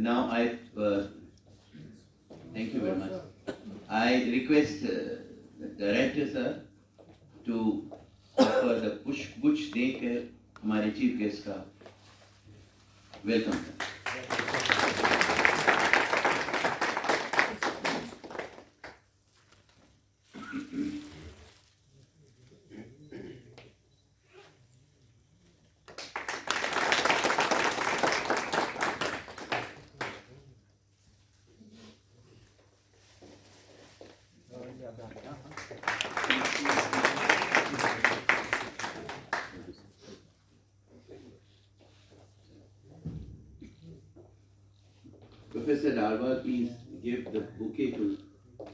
Now thank you very much. I request the director sir to offer the push देकर हमारे chief guest का welcome sir. Professor Dalwar, please give the bouquet to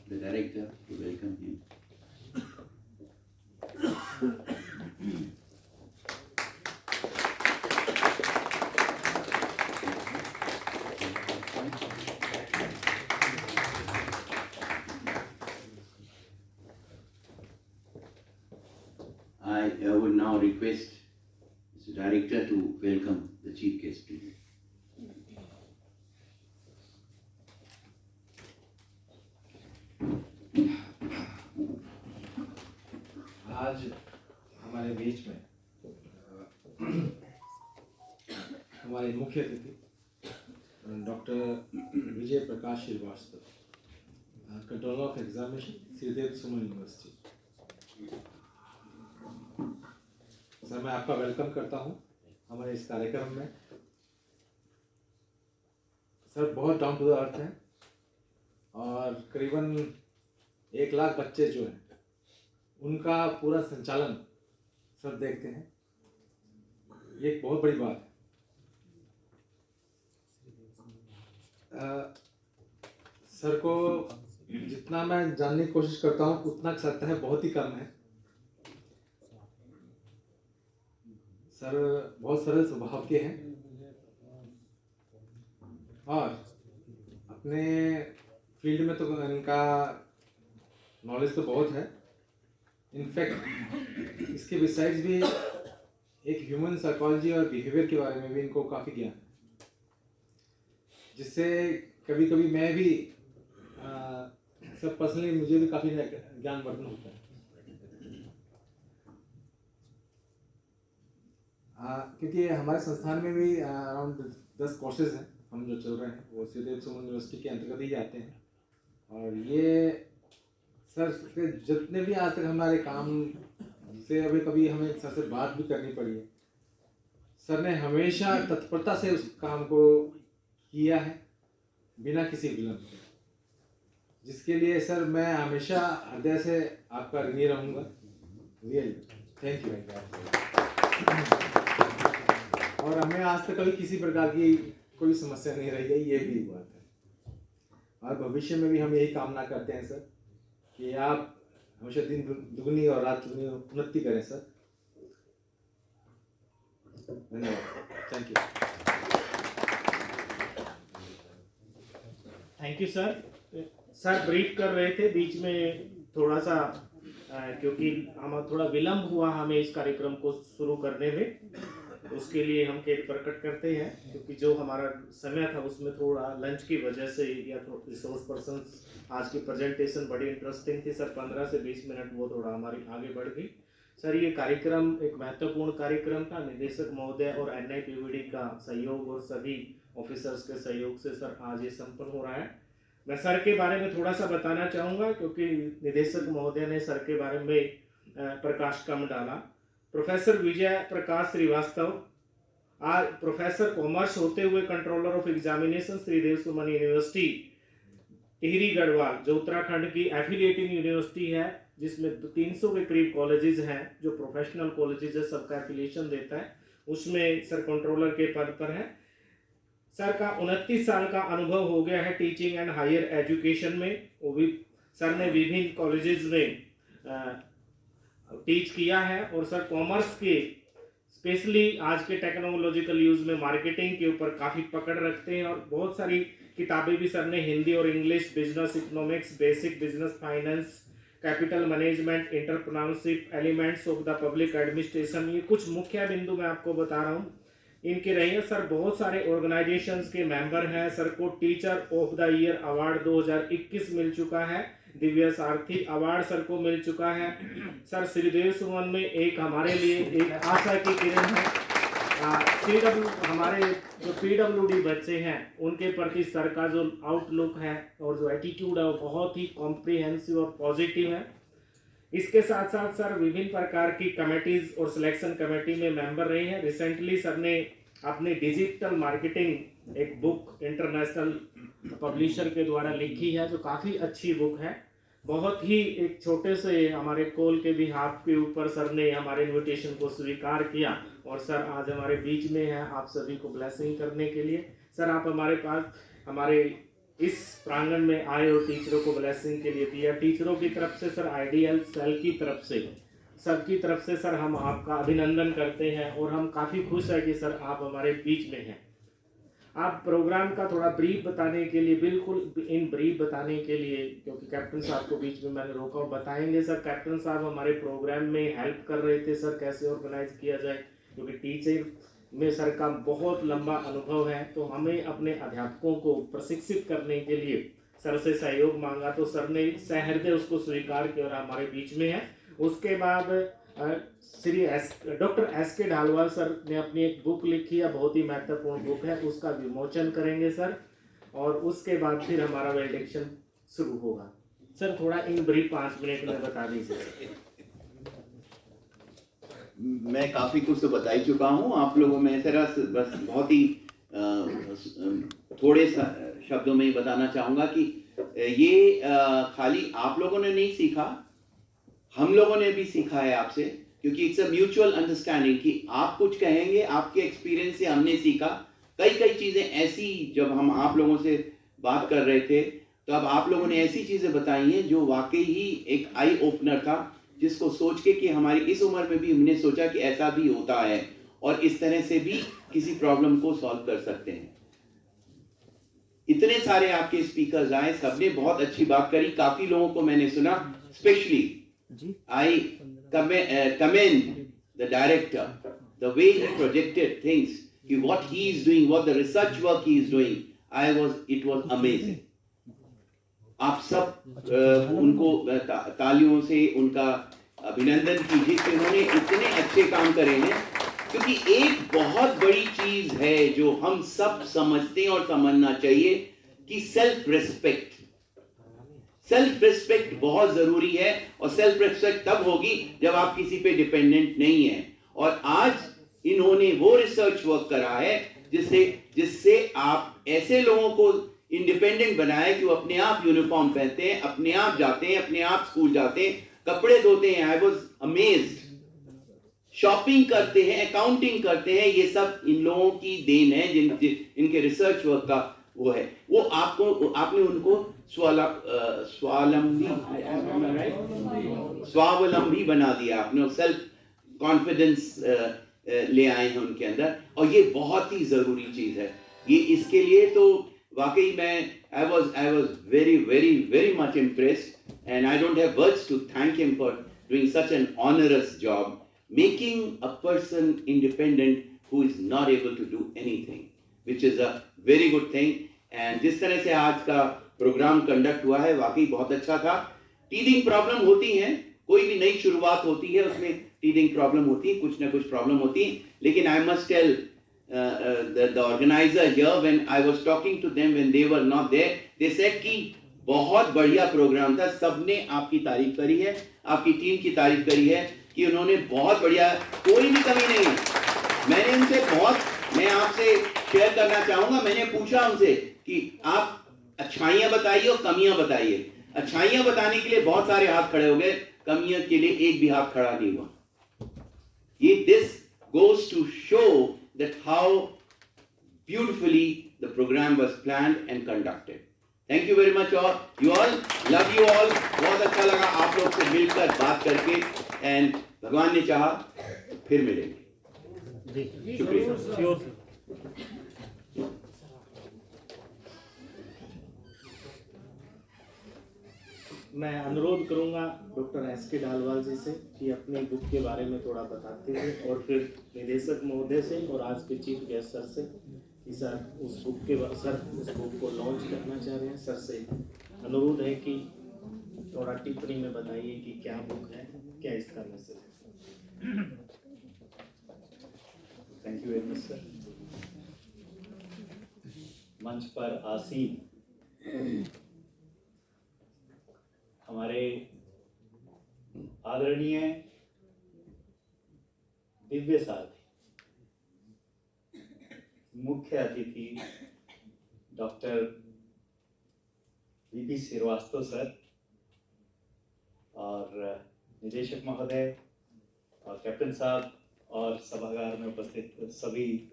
the director to welcome him. I would now request Mr. Director to welcome the chief guest, please. आज हमारे बीच में हमारे मुख्य अतिथि doctor Vijay Prakash Srivastava, controller of examination, Shridev Suman university. Sir, मैं आपका welcome करता हूं हमारे इस कार्यक्रम में। सर बहुत डाउन टू द अर्थ हैं और करीबन 1 लाख बच्चे जो हैं उनका पूरा संचालन सर देखते हैं। ये एक बहुत बड़ी बात है। सर को जितना मैं जानने की कोशिश करता हूँ उतना सत्य है बहुत ही कम है। सर बहुत सरल स्वभाव के हैं और अपने फील्ड में तो इनका नॉलेज तो बहुत है। इनफैक्ट इसके बिसाइड्स भी एक ह्यूमन साइकोलॉजी और बिहेवियर के बारे में भी इनको काफ़ी ज्ञान है, जिससे कभी कभी मैं भी सब पर्सनली मुझे भी काफ़ी ज्ञानवर्धन होता है। क्योंकि हमारे संस्थान में भी अराउंड 10 कोर्सेज हैं हम जो चल रहे हैं, वो श्रीदेव सुमन यूनिवर्सिटी के अंतर्गत ही जाते हैं। और ये सर के जितने भी आज तक हमारे काम से अभी कभी हमें सर से बात भी करनी पड़ी है, सर ने हमेशा तत्परता से उस काम को किया है बिना किसी विलंब के, जिसके लिए सर मैं हमेशा हृदय से आपका ऋणी रहूँगा। Really thank you. और हमें आज तक कभी किसी प्रकार की कोई समस्या नहीं रही है, ये भी बात है। और भविष्य में भी हम यही कामना करते हैं सर कि आप हमेशा दिन दुगनी और रात दुगनी उन्नति करें सर। धन्यवाद। Thank you. Thank you sir. Sir brief कर रहे थे बीच में थोड़ा सा क्योंकि हम थोड़ा विलंब हुआ हमें इस कार्यक्रम को शुरू करने में, उसके लिए हम खेद प्रकट करते हैं क्योंकि जो हमारा समय था उसमें थोड़ा लंच की वजह से या रिसोर्स पर्सन्स आज की प्रेजेंटेशन बड़ी इंटरेस्टिंग थी सर, 15 से 20 मिनट वो थोड़ा हमारी आगे बढ़ गई। सर ये कार्यक्रम एक महत्वपूर्ण कार्यक्रम था, निदेशक महोदय और NIPVD का सहयोग और सभी ऑफिसर्स के सहयोग से सर आज ये संपन्न हो रहा है। मैं सर के बारे में थोड़ा सा बताना चाहूँगा क्योंकि निदेशक महोदय ने सर के बारे में प्रकाश कम डाला। प्रोफेसर विजय प्रकाश श्रीवास्तव आज प्रोफेसर कॉमर्स होते हुए controller of examination Shridev Suman university Tehri Garhwal, जो उत्तराखंड की एफिलिएटिंग यूनिवर्सिटी है जिसमें 300 के करीब कॉलेजेस हैं, जो प्रोफेशनल कॉलेजेस है सबका एफिलिएशन देता है, उसमें सर कंट्रोलर के पद पर है। सर का 29 साल का अनुभव हो गया है टीचिंग एंड हायर एजुकेशन में। वो भी सर ने विभिन्न कॉलेजेस में टीच किया है और सर कॉमर्स के स्पेशली आज के टेक्नोलॉजिकल यूज में मार्केटिंग के ऊपर काफ़ी पकड़ रखते हैं और बहुत सारी किताबें भी सर ने हिंदी और English, business economics, basic business finance, capital management, entrepreneurship, elements of the public administration, ये कुछ मुख्य बिंदु मैं आपको बता रहा हूँ। इनके रही है। सर बहुत सारे ऑर्गेनाइजेशंस के मेंबर हैं। सर को teacher of the year award 2021 मिल चुका है। दिव्य सारथी अवार्ड सर को मिल चुका है। सर श्रीदेव सुमन में एक हमारे लिए एक आशा की किरण है। हमारे जो PWD बच्चे हैं उनके प्रति सर का जो आउटलुक है और जो एटीट्यूड है वो बहुत ही कॉम्प्रिहेंसिव और पॉजिटिव है। इसके साथ साथ सर विभिन्न प्रकार की कमेटीज और सिलेक्शन कमेटी में मेंबर रहे हैं। रिसेंटली सर ने अपनी डिजिटल मार्केटिंग एक बुक इंटरनेशनल पब्लिशर के द्वारा लिखी है, जो काफ़ी अच्छी बुक है। बहुत ही एक छोटे से हमारे कॉल के भी हाथ के ऊपर सर ने हमारे इनविटेशन को स्वीकार किया और सर आज हमारे बीच में हैं आप सभी को ब्लेसिंग करने के लिए। सर आप हमारे पास हमारे इस प्रांगण में आए और टीचरों को ब्लेसिंग के लिए दिया। टीचरों की तरफ से सर आइडियल सेल की तरफ से सबकी तरफ से सर हम आपका अभिनंदन करते हैं और हम काफ़ी खुश हैं कि सर आप हमारे बीच में हैं। आप प्रोग्राम का थोड़ा ब्रीफ बताने के लिए, बिल्कुल इन ब्रीफ बताने के लिए, क्योंकि कैप्टन साहब को बीच में मैंने रोका, बताएंगे सर। कैप्टन साहब हमारे प्रोग्राम में हेल्प कर रहे थे सर कैसे ऑर्गेनाइज किया जाए, क्योंकि टीचर में सर का बहुत लंबा अनुभव है, तो हमें अपने अध्यापकों को प्रशिक्षित करने के लिए सर से सहयोग मांगा, तो सर ने सहृदय उसको स्वीकार किया और हमारे बीच में है। उसके बाद श्री डॉक्टर SK ढालवाल सर ने अपनी एक बुक लिखी है, बहुत ही महत्वपूर्ण बुक है, उसका विमोचन करेंगे सर और उसके बाद फिर हमारा वेल्डिक्शन शुरू होगा। सर थोड़ा इन ब्रीफ 5 मिनट में बता दीजिए। मैं काफ़ी कुछ तो बता ही चुका हूँ आप लोगों में, जरा बस बहुत ही थोड़े शब्दों में ही बताना चाहूँगा कि ये खाली आप लोगों ने नहीं सीखा, हम लोगों ने भी सीखा है आपसे, क्योंकि इट्स अ म्यूचुअल अंडरस्टैंडिंग कि आप कुछ कहेंगे, आपके एक्सपीरियंस से हमने सीखा। कई चीज़ें ऐसी जब हम आप लोगों से बात कर रहे थे तो अब आप लोगों ने ऐसी चीज़ें बताई हैं जो वाकई ही एक आई ओपनर था, जिसको सोच के कि हमारी इस उम्र में भी हमने सोचा कि ऐसा भी होता है और इस तरह से भी किसी प्रॉब्लम को सॉल्व कर सकते हैं। इतने सारे आपके स्पीकर्स आए, सबने बहुत अच्छी बात करी, काफ़ी लोगों को मैंने सुना। Specially I commend the director, the way he projected things, what he is doing, what the research work he is doing. It was amazing. आप सब उनको तालियों से उनका अभिनंदन कीजिए कि उन्होंने इतने अच्छे काम करे हैं, क्योंकि एक बहुत बड़ी चीज है जो हम सब समझते हैं और समझना चाहिए कि सेल्फ रिस्पेक्ट बहुत जरूरी है। और सेल्फ रिस्पेक्ट तब होगी जब आप किसी पे डिपेंडेंट नहीं है। और आज इन्होंने वो रिसर्च वर्क करा है जिससे आप ऐसे लोगों को इंडिपेंडेंट बनाए कि वो अपने आप यूनिफॉर्म पहनते हैं, अपने आप जाते हैं, अपने आप स्कूल जाते हैं, कपड़े धोते हैं। I was amazed. शॉपिंग करते हैं, अकाउंटिंग करते हैं, ये सब इन लोगों की देन है, इनके रिसर्च वर्क का वो है। वो आपने उनको स्वावलंबी बना दिया, आपने सेल्फ कॉन्फिडेंस ले आए हैं उनके अंदर, और ये बहुत ही जरूरी चीज है। ये इसके लिए तो वाकई मैं I was very much impressed, and I don't have words to thank him for doing such an onerous job, making a person independent who is not able to do anything, which is a very good thing. And जिस तरह से आज का programme conduct हुआ है वाकई बहुत अच्छा था। टीदिंग प्रॉब्लम होती है, कोई भी नई शुरुआत होती है उसमें टीदिंग प्रॉब्लम होती है, कुछ ना कुछ प्रॉब्लम होती है, लेकिन I must tell the organizer here, when I was talking to them when they were not there, they said कि बहुत बढ़िया प्रोग्राम था, सबने आपकी तारीफ करी है, आपकी टीम की तारीफ करी है कि उन्होंने बहुत बढ़िया, कोई भी कमी नहीं है। मैं आपसे शेयर करना चाहूँगा, मैंने पूछा उनसे कि आप अच्छाइयाँ बताइए और कमियाँ बताइए। अच्छाइयाँ बताने के लिए बहुत सारे हाथ खड़े हो गए, कमियों के लिए एक भी हाथ खड़ा नहीं हुआ। ये this goes to show that how beautifully the program was planned and conducted. Thank you very much all. You all, love you all. बहुत अच्छा लगा आप लोग से मिलकर बात करके, and भगवान ने चाहा फिर मिलेंगे। शुक्रिया। मैं अनुरोध करूंगा डॉक्टर एस.के. ढालवाल जी से कि अपनी बुक के बारे में थोड़ा बताते हुए, और फिर निदेशक महोदय से और आज के चीफ गेस्ट सर से कि सर उस बुक को लॉन्च करना चाह रहे हैं। सर से अनुरोध है कि थोड़ा टिप्पणी में बताइए कि क्या बुक है, क्या इसका मैसेज है। Thank you very much sir. मंच पर आसीन हमारे आदरणीय दिव्य सारथी, मुख्य अतिथि डॉक्टर वीपी श्रीवास्तव सर और निदेशक महोदय और कैप्टन साहब और सभागार में उपस्थित सभी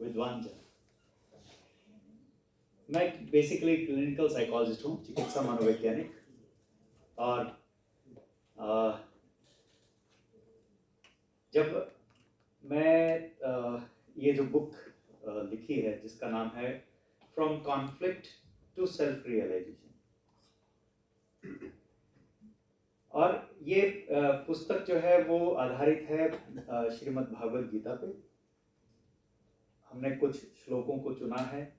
विद्वान जन, मैं बेसिकली क्लिनिकल साइकोलॉजिस्ट हूँ, चिकित्सा मनोवैज्ञानिक। और जब मैं ये जो बुक लिखी है जिसका नाम है from conflict to self realisation, और ये पुस्तक जो है वो आधारित है श्रीमद् भागवत गीता पे। हमने कुछ श्लोकों को चुना है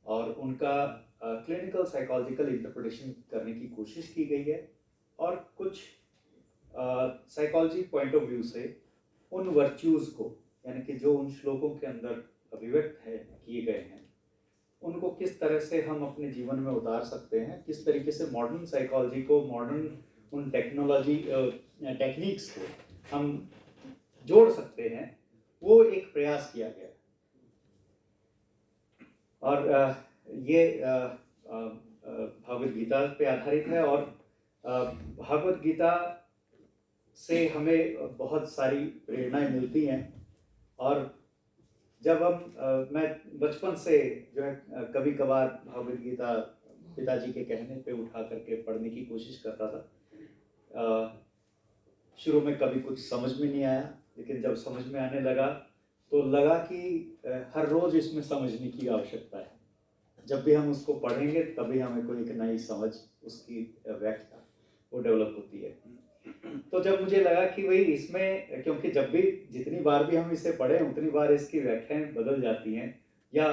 और उनका क्लिनिकल साइकोलॉजिकल इंटरप्रिटेशन करने की कोशिश की गई है, और कुछ साइकोलॉजी पॉइंट ऑफ व्यू से उन वर्च्यूज़ को, यानी कि जो उन श्लोकों के अंदर अभिव्यक्त है किए गए हैं, उनको किस तरह से हम अपने जीवन में उतार सकते हैं, किस तरीके से मॉडर्न साइकोलॉजी को, मॉडर्न उन टेक्निक्स को हम जोड़ सकते हैं, वो एक प्रयास किया गया। और ये भागवत गीता पे आधारित है, और भागवत गीता से हमें बहुत सारी प्रेरणाएं मिलती हैं। और जब मैं बचपन से जो है कभी कभार भागवत गीता पिताजी के कहने पे उठा करके पढ़ने की कोशिश करता था। शुरू में कभी कुछ समझ में नहीं आया, लेकिन जब समझ में आने लगा तो लगा कि हर रोज़ इसमें समझने की आवश्यकता है। जब भी हम उसको पढ़ेंगे तभी हमें कोई एक नई समझ, उसकी व्याख्या वो डेवलप होती है। तो जब मुझे लगा कि भाई इसमें, क्योंकि जब भी जितनी बार भी हम इसे पढ़ें उतनी बार इसकी व्याख्याएं बदल जाती हैं या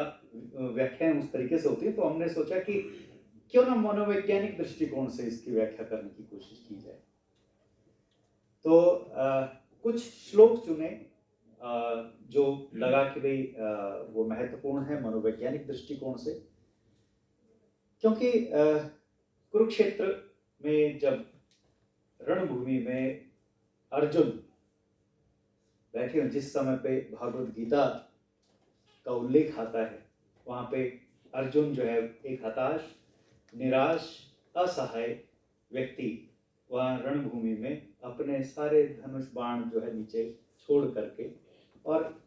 व्याख्याएं उस तरीके से होती हैं, तो हमने सोचा कि क्यों ना मनोवैज्ञानिक दृष्टिकोण से इसकी व्याख्या करने की कोशिश की जाए। तो कुछ श्लोक चुने जो लगा कि भाई वो महत्वपूर्ण है मनोवैज्ञानिक दृष्टिकोण से, क्योंकि कुरुक्षेत्र में जब रणभूमि में अर्जुन बैठे हुए, जिस समय पे भागवत गीता का उल्लेख आता है, वहाँ पे अर्जुन जो है एक हताश, निराश, असहाय व्यक्ति वहाँ रणभूमि में अपने सारे धनुष बाण जो है नीचे छोड़ करके, और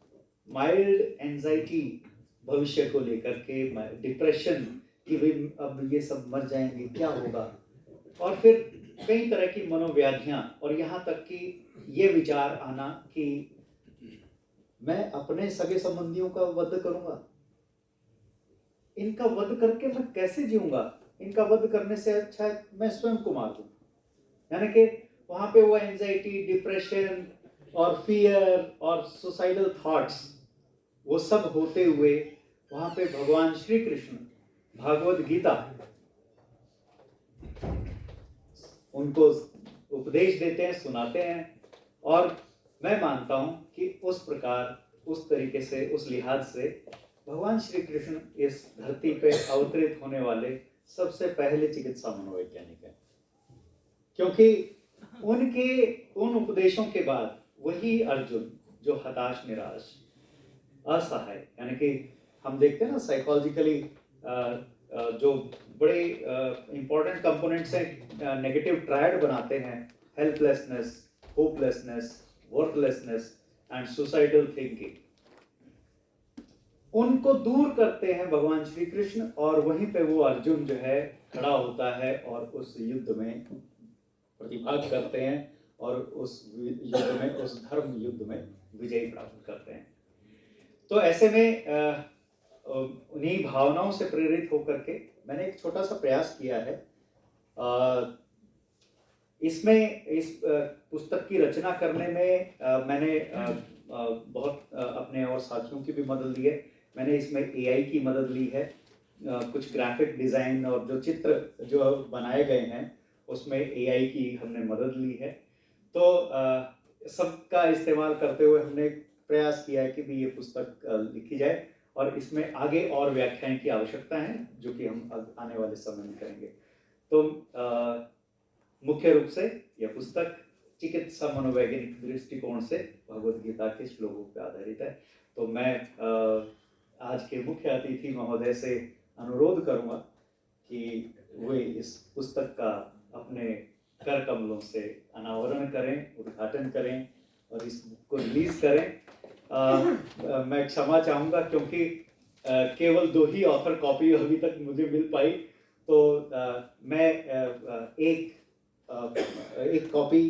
माइल्ड एंजाइटी भविष्य को लेकर के, डिप्रेशन कि भाई अब ये सब मर जाएंगे, क्या होगा, और फिर कई तरह की मनोव्याधियां, और यहाँ तक कि ये विचार आना कि मैं अपने सगे संबंधियों का वध करूंगा, इनका वध करके मैं कैसे जीऊंगा, इनका वध करने से अच्छा है मैं स्वयं को मार दूं। यानी कि वहां पे वो एंजाइटी, डिप्रेशन और फियर और सुसाइडल थॉट्स, वो सब होते हुए वहां पे भगवान श्री कृष्ण भागवत गीता उनको उपदेश देते हैं, सुनाते हैं। और मैं मानता हूं कि उस प्रकार, उस तरीके से, उस लिहाज से भगवान श्री कृष्ण इस धरती पे अवतरित होने वाले सबसे पहले चिकित्सा मनोवैज्ञानिक हैं, क्योंकि उनके उन उपदेशों के बाद वही अर्जुन जो हताश, निराश, असहाय, यानी कि हम देखते हैं ना साइकोलॉजिकली जो बड़े इंपॉर्टेंट कंपोनेंट्स हैं, नेगेटिव ट्रायड बनाते हैं, helplessness, hopelessness, worthlessness and suicidal thinking, उनको दूर करते हैं भगवान श्री कृष्ण, और वहीं पे वो अर्जुन जो है खड़ा होता है और उस युद्ध में प्रतिभाग करते हैं और उस युद्ध में, उस धर्म युद्ध में विजय प्राप्त करते हैं। तो ऐसे में उन्हीं भावनाओं से प्रेरित होकर के मैंने एक छोटा सा प्रयास किया है इसमें इस पुस्तक की रचना करने में मैंने बहुत अपने और साथियों की भी मदद ली है। मैंने इसमें एआई की मदद ली है, कुछ ग्राफिक डिज़ाइन और जो चित्र जो बनाए गए हैं उसमें एआई की हमने मदद ली है। तो सबका इस्तेमाल करते हुए हमने प्रयास किया है कि भी ये पुस्तक लिखी जाए और इसमें आगे और व्याख्यान की आवश्यकता है जो कि हम आने वाले समय में करेंगे। तो मुख्य रूप से यह पुस्तक चिकित्सा मनोवैज्ञानिक दृष्टिकोण से भगवद गीता के श्लोकों पर आधारित है। तो मैं आज के मुख्य अतिथि महोदय से अनुरोध करूंगा कि वे इस पुस्तक का अपने कर कमलों से अनावरण करें, उद्घाटन करें और इस बुक को रिलीज करें। मैं क्षमा चाहूँगा क्योंकि केवल 2 ही ऑथर कॉपी अभी तक मुझे मिल पाई, तो मैं एक कॉपी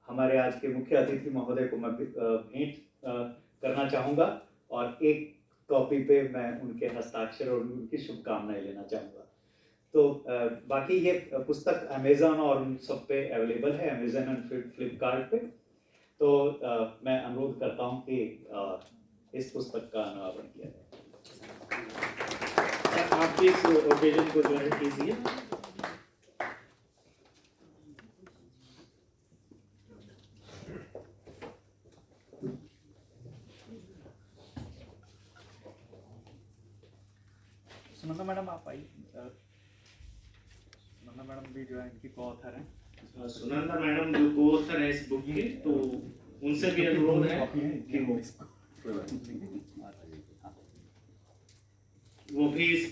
हमारे आज के मुख्य अतिथि महोदय को मैं भेंट करना चाहूँगा और एक कॉपी पे मैं उनके हस्ताक्षर और उनकी शुभकामनाएं लेना चाहूँगा। तो बाकी ये पुस्तक अमेज़न और उन सब पे अवेलेबल है, अमेज़न और फ्लिपकार्ट पे। तो मैं अनुरोध करता हूँ कि इस पुस्तक का अनावरण किया जाए। आप भी इस ओकेजन को ज्वाइन कीजिए। सुनंदा मैडम आप आई। सुनंदा मैडम भी जो है इनकी को ऑथर हैं। सुनंदा मैडम जो को ऑथर है इस बुक के, तो उनसे भी अनुरोध है कि वो भी इस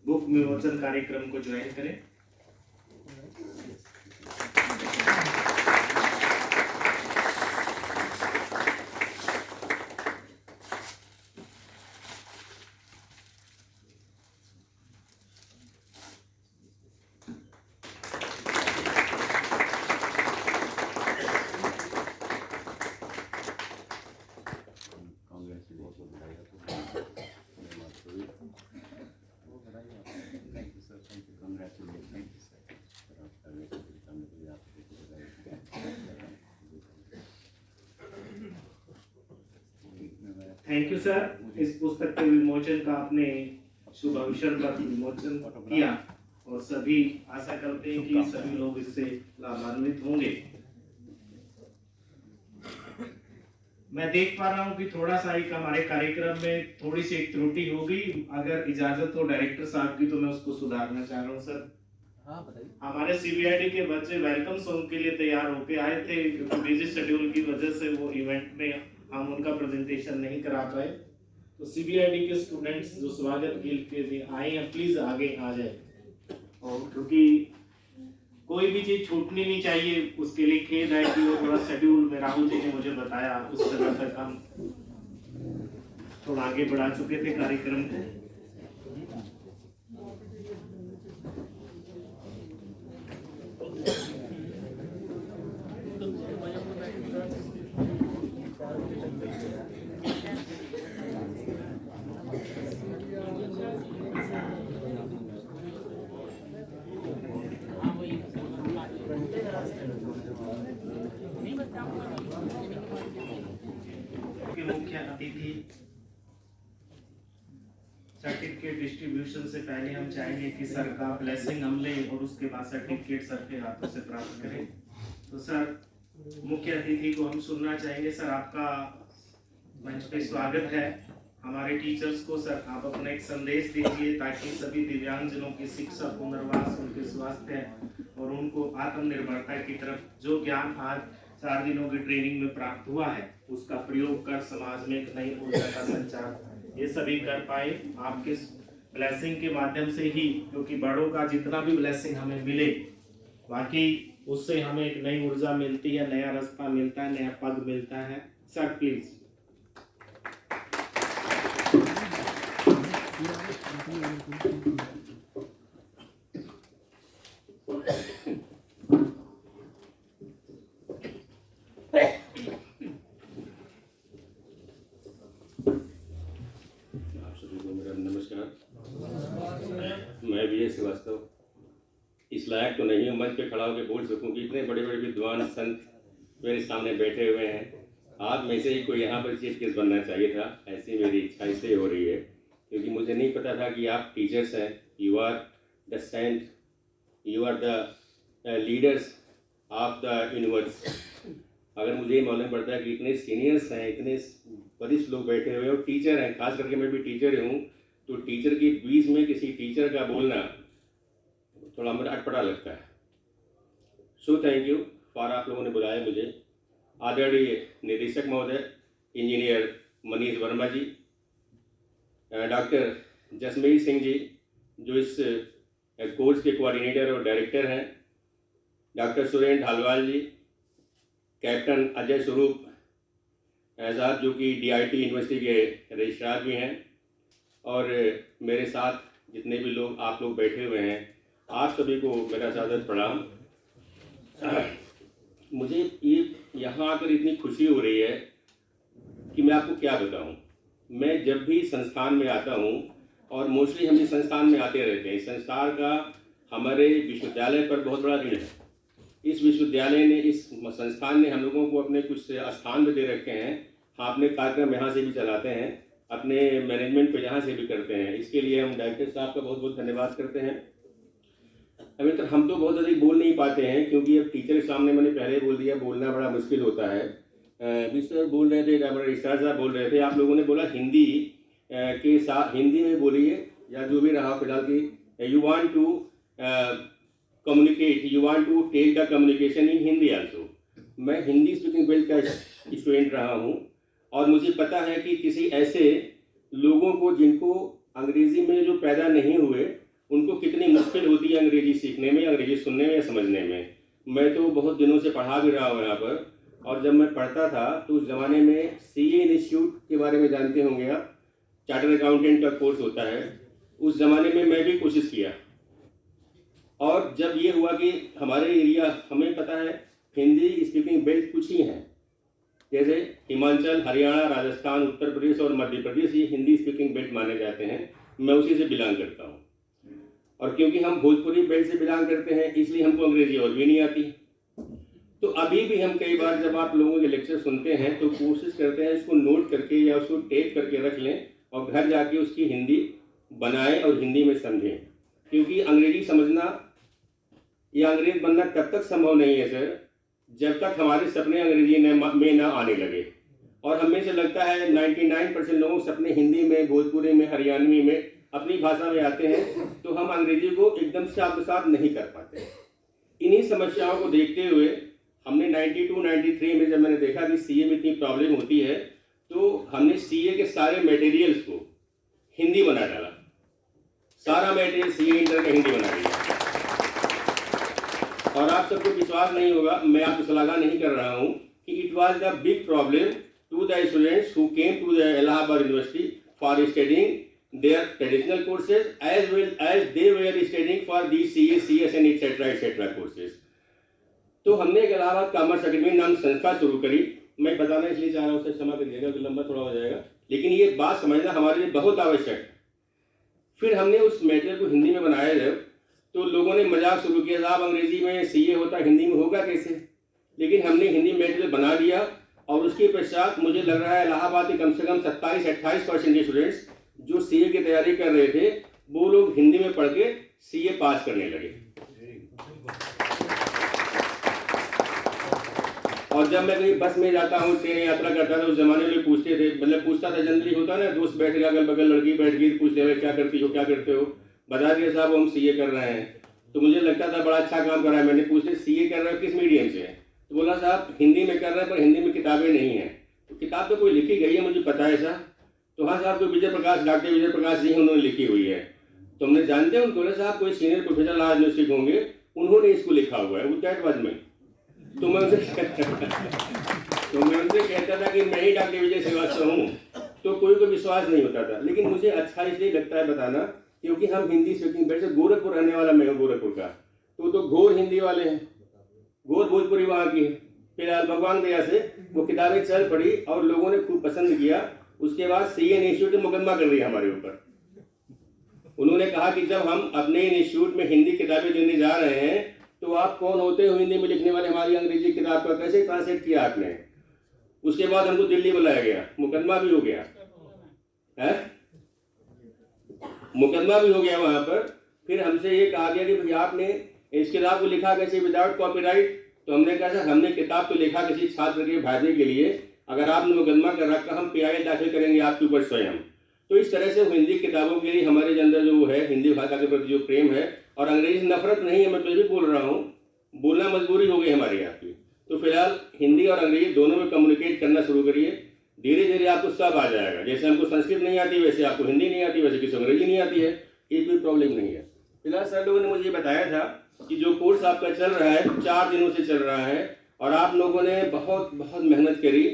बुक विमोचन कार्यक्रम को ज्वाइन करें। थैंक यू सर, इस पुस्तक के विमोचन का आपने शुभ अवसर पर विमोचन किया और सभी आशा करते हैं कि सभी लोग इससे लाभान्वित होंगे। मैं देख पा रहा हूँ कि थोड़ा सा एक हमारे कार्यक्रम में थोड़ी सी एक त्रुटि हो गई। अगर इजाजत हो डायरेक्टर साहब की तो मैं उसको सुधारना चाह रहा हूँ सर। हाँ बताइए। हमारे सीबीआईडी के बच्चे वेलकम सॉन्ग के लिए तैयार होके आए थे, क्योंकि बिजी शेड्यूल की वजह से वो इवेंट में हम उनका प्रेजेंटेशन नहीं करा पाए। तो सीबीआईडी के स्टूडेंट्स जो स्वागत गिल्ड के लिए आए हैं प्लीज आगे आ जाए, और क्योंकि कोई भी चीज छूटनी नहीं चाहिए, उसके लिए खेद है कि वो थोड़ा शेड्यूल में राहुल जी ने मुझे बताया उस तरह तक हम थोड़ा आगे बढ़ा चुके थे कार्यक्रम को। मुख्य अतिथि सर्टिफिकेट डिस्ट्रीब्यूशन से पहले हम चाहेंगे कि सर का ब्लेसिंग हम लें और उसके बाद सर्टिफिकेट सर के हाथों से प्राप्त करें। तो सर मुख्य अतिथि को हम सुनना चाहेंगे। सर आपका मंच पे स्वागत है। हमारे टीचर्स को सर आप अपना एक संदेश दीजिए ताकि सभी दिव्यांगजनों की शिक्षा, पुनर्वास, उनके स्वास्थ्य और उनको आत्मनिर्भरता की तरफ जो ज्ञान आज 4 दिनों की ट्रेनिंग में प्राप्त हुआ है उसका प्रयोग कर समाज में एक नई ऊर्जा का संचार ये सभी कर पाए आपके ब्लेसिंग के माध्यम से ही, क्योंकि बड़ों का जितना भी ब्लेसिंग हमें मिले बाकी उससे हमें एक नई ऊर्जा मिलती है, नया रास्ता मिलता है, नया पद मिलता है। Sir please. आप सभी को मेरा नमस्कार। मैं विजय श्रीवास्तव लायक तो नहीं हूँ मंच पे खड़ा होकर बोल सकूँ कि इतने बड़े बड़े विद्वान संत मेरे सामने बैठे हुए हैं। आप में से ही कोई यहाँ पर चीफ गेस्ट बनना चाहिए था, ऐसी मेरी इच्छा इसलिए हो रही है क्योंकि मुझे नहीं पता था कि आप टीचर्स हैं, you are the saint, you are the leaders of the universe. अगर मुझे ये मालूम पड़ता है कि इतने सीनियर्स हैं, इतने वरिष्ठ लोग बैठे हुए और टीचर हैं, खास करके मैं भी टीचर हूँ, तो टीचर के बीच में किसी टीचर का बोलना थोड़ा मुझे अटपटा लगता है। सो थैंक यू फॉर आप लोगों ने बुलाया मुझे। आदरणीय निदेशक महोदय इंजीनियर मनीष वर्मा जी, डॉक्टर जसमीत सिंह जी जो इस कोर्स के कोऑर्डिनेटर और डायरेक्टर हैं, डॉक्टर सुरेंद्र ढालवाल जी, कैप्टन अजय स्वरूप साहब जो कि DIT यूनिवर्सिटी के रजिस्ट्रार भी हैं, और मेरे साथ जितने भी लोग आप लोग बैठे हुए हैं, आप सभी को मेरा सादर प्रणाम। मुझे ये यहाँ आकर इतनी खुशी हो रही है कि मैं आपको क्या बताऊँ। मैं जब भी संस्थान में आता हूँ, और मोस्टली हम इस संस्थान में आते रहते हैं, इस संस्थान का हमारे विश्वविद्यालय पर बहुत बड़ा ऋण है। इस विश्वविद्यालय ने, इस संस्थान ने हम लोगों को अपने कुछ स्थान में दे रखे हैं। हम अपने कार्यक्रम यहाँ से भी चलाते हैं, अपने मैनेजमेंट पे यहाँ से भी करते हैं। इसके लिए हम डायरेक्टर साहब का बहुत बहुत धन्यवाद करते हैं। अभी तक हम तो बहुत अधिक बोल नहीं पाते हैं क्योंकि अब टीचर के सामने मैंने पहले बोल दिया, बोलना बड़ा मुश्किल होता है। मिस्टर बोल रहे थे, रजिस्ट्रार साहब बोल रहे थे, आप लोगों ने बोला हिंदी के साथ हिंदी में बोलिए या जो भी रहा फिलहाल की you want to communicate, you want to take the communication in Hindi also. मैं हिंदी स्पीकिंग बेल्ट का स्टूडेंट रहा हूँ और मुझे पता है कि किसी ऐसे लोगों को जिनको अंग्रेज़ी में जो पैदा नहीं हुए, उनको कितनी मुश्किल होती है अंग्रेज़ी सीखने में, अंग्रेज़ी सुनने में या समझने में। मैं तो बहुत दिनों से पढ़ा भी रहा हूँ यहाँ पर, और जब मैं पढ़ता था तो उस ज़माने में CA इंस्टीट्यूट के बारे में जानते होंगे आप, चार्टर्ड अकाउंटेंट का कोर्स होता है। उस ज़माने में मैं भी कोशिश किया, और जब ये हुआ कि हमारे एरिया, हमें पता है हिंदी स्पीकिंग बेल्ट कुछ ही हैं, जैसे हिमाचल, हरियाणा, राजस्थान, उत्तर प्रदेश और मध्य प्रदेश, ये हिंदी स्पीकिंग बेल्ट माने जाते हैं। मैं उसी से बिलोंग करता हूँ, और क्योंकि हम भोजपुरी बेल्ट से बिलोंग करते हैं इसलिए हमको अंग्रेजी और भी नहीं आती। तो अभी भी हम कई बार जब आप लोगों के लेक्चर सुनते हैं तो कोशिश करते हैं इसको नोट करके या उसको टेप करके रख लें और घर जाके उसकी हिंदी बनाएं और हिंदी में समझें, क्योंकि अंग्रेजी समझना या अंग्रेज बनना तब तक संभव नहीं है सर, जब तक हमारे सपने अंग्रेजी में ना आने लगे। और हमें से लगता है 99% लोगों के सपने हिंदी में, भोजपुरी में, हरियाणवी में, अपनी भाषा में आते हैं, तो हम अंग्रेजी को एकदम से आत्मसात नहीं कर पाते। इन्हीं समस्याओं को देखते हुए हमने 92-93 में जब मैंने देखा कि CA में इतनी प्रॉब्लम होती है, तो हमने CA के सारे मटेरियल्स को हिंदी बना डाला। सारा मटेरियल CA इंटर का हिंदी बना दिया। और आप सबको विश्वास नहीं होगा, मैं आपको सलाह नहीं कर रहा हूँ, कि it was the big problem to the students who came to the Allahabad university for studying their traditional courses as well as they were studying for these CA, CS and etc. courses। तो हमने एक Allahabad commerce academy नाम संस्था शुरू करी। मैं बताना इसलिए चाह रहा हूँ, उसे क्षमा करिएगा कि लंबा थोड़ा हो जाएगा, लेकिन ये बात समझना हमारे लिए बहुत आवश्यक है। फिर हमने उस मैटर को हिंदी में बनाया जब, तो लोगों ने मजाक शुरू किया, साहब अंग्रेजी में CA होता हिंदी में होगा कैसे। लेकिन हमने हिंदी मेटेरियल बना दिया, और उसके पश्चात मुझे लग रहा है इलाहाबाद के कम से कम 27-28% स्टूडेंट्स जो CA की तैयारी कर रहे थे, वो लोग हिंदी में पढ़ के CA पास करने लगे। और जब मैं कहीं बस में जाता हूँ, ट्रेन यात्रा करता था, उस जमाने में पूछते थे, मतलब पूछता था, जनरली होता ना, दोस्त बैठ गया अगल बगल, लड़की बैठ गई, पूछते हुए क्या करती हो, क्या करते हो, बता दिया साहब हम CA कर रहे हैं। तो मुझे लगता था बड़ा अच्छा काम कर रहा है। मैंने पूछते CA कर रहे हो किस मीडियम से, तो बोला साहब हिंदी में कर रहे हैं, पर हिंदी में किताबें नहीं हैं। तो किताब तो कोई लिखी गई है, मुझे पता है ऐसा। तो हाँ साहब, कोई विजय प्रकाश, डॉक्टर विजय प्रकाश जी उन्होंने लिखी हुई है। तो हमने जानते हैं उनको, साहब कोई सीनियर प्रोफेसर राजनीतिक होंगे, उन्होंने इसको लिखा हुआ है, वो दैट वाज में। तो मैं उनसे कहता था कि मैं ही डॉक्टर विजय श्रीवास्तव हूँ, तो कोई को विश्वास नहीं होता था। लेकिन मुझे अच्छा इसलिए लगता है बताना, क्योंकि हम हिंदी स्पीकिंग बेल्ट से, गोरखपुर रहने वाला मैं हूँ, गोरखपुर का, तो घोर हिंदी वाले हैं, घोर भोजपुरी वहाँ की है। फिलहाल भगवान दया से वो किताबें चल पड़ी और लोगों ने खूब पसंद किया। उसके बाद CA इंस्टीट्यूट ने मुकदमा कर दिया हमारे ऊपर। उन्होंने कहा कि जब हम अपने इंस्टीट्यूट में हिंदी किताबें देने जा रहे हैं तो आप कौन होते हो हिंदी में लिखने वाले, हमारी अंग्रेजी किताब का कैसे ट्रांसलेट किया आपने। उसके बाद हमको दिल्ली बुलाया गया, मुकदमा भी हो गया है, मुकदमा भी हो गया वहां पर। फिर हमसे ये कहा गया कि भाई आपने इस किताब को लिखा कैसे विदाउट कॉपीराइट। तो हमने कहा सर हमने किताब तो लिखा किसी छात्र के फायदे के लिए, अगर आपने मुकदमा कर रखा हम PI दाखिल करेंगे आपके ऊपर स्वयं। तो इस तरह से हिंदी किताबों के लिए हमारे अंदर जो है हिंदी भाषा के प्रति जो प्रेम है, और अंग्रेजी नफरत नहीं है, मैं तो भी बोल रहा हूँ, बोलना मजबूरी हो गई हमारी यहाँ की। तो फिलहाल हिंदी और अंग्रेजी दोनों में कम्युनिकेट करना शुरू करिए, धीरे धीरे आपको सब आ जाएगा। जैसे हमको संस्कृत नहीं आती वैसे आपको हिंदी नहीं आती, वैसे किसी अंग्रेजी नहीं आती है, ये कोई प्रॉब्लम नहीं है। फिलहाल सर लोगों ने मुझे बताया था कि जो कोर्स आपका चल रहा है 4 दिनों से चल रहा है, और आप लोगों ने बहुत बहुत मेहनत करी,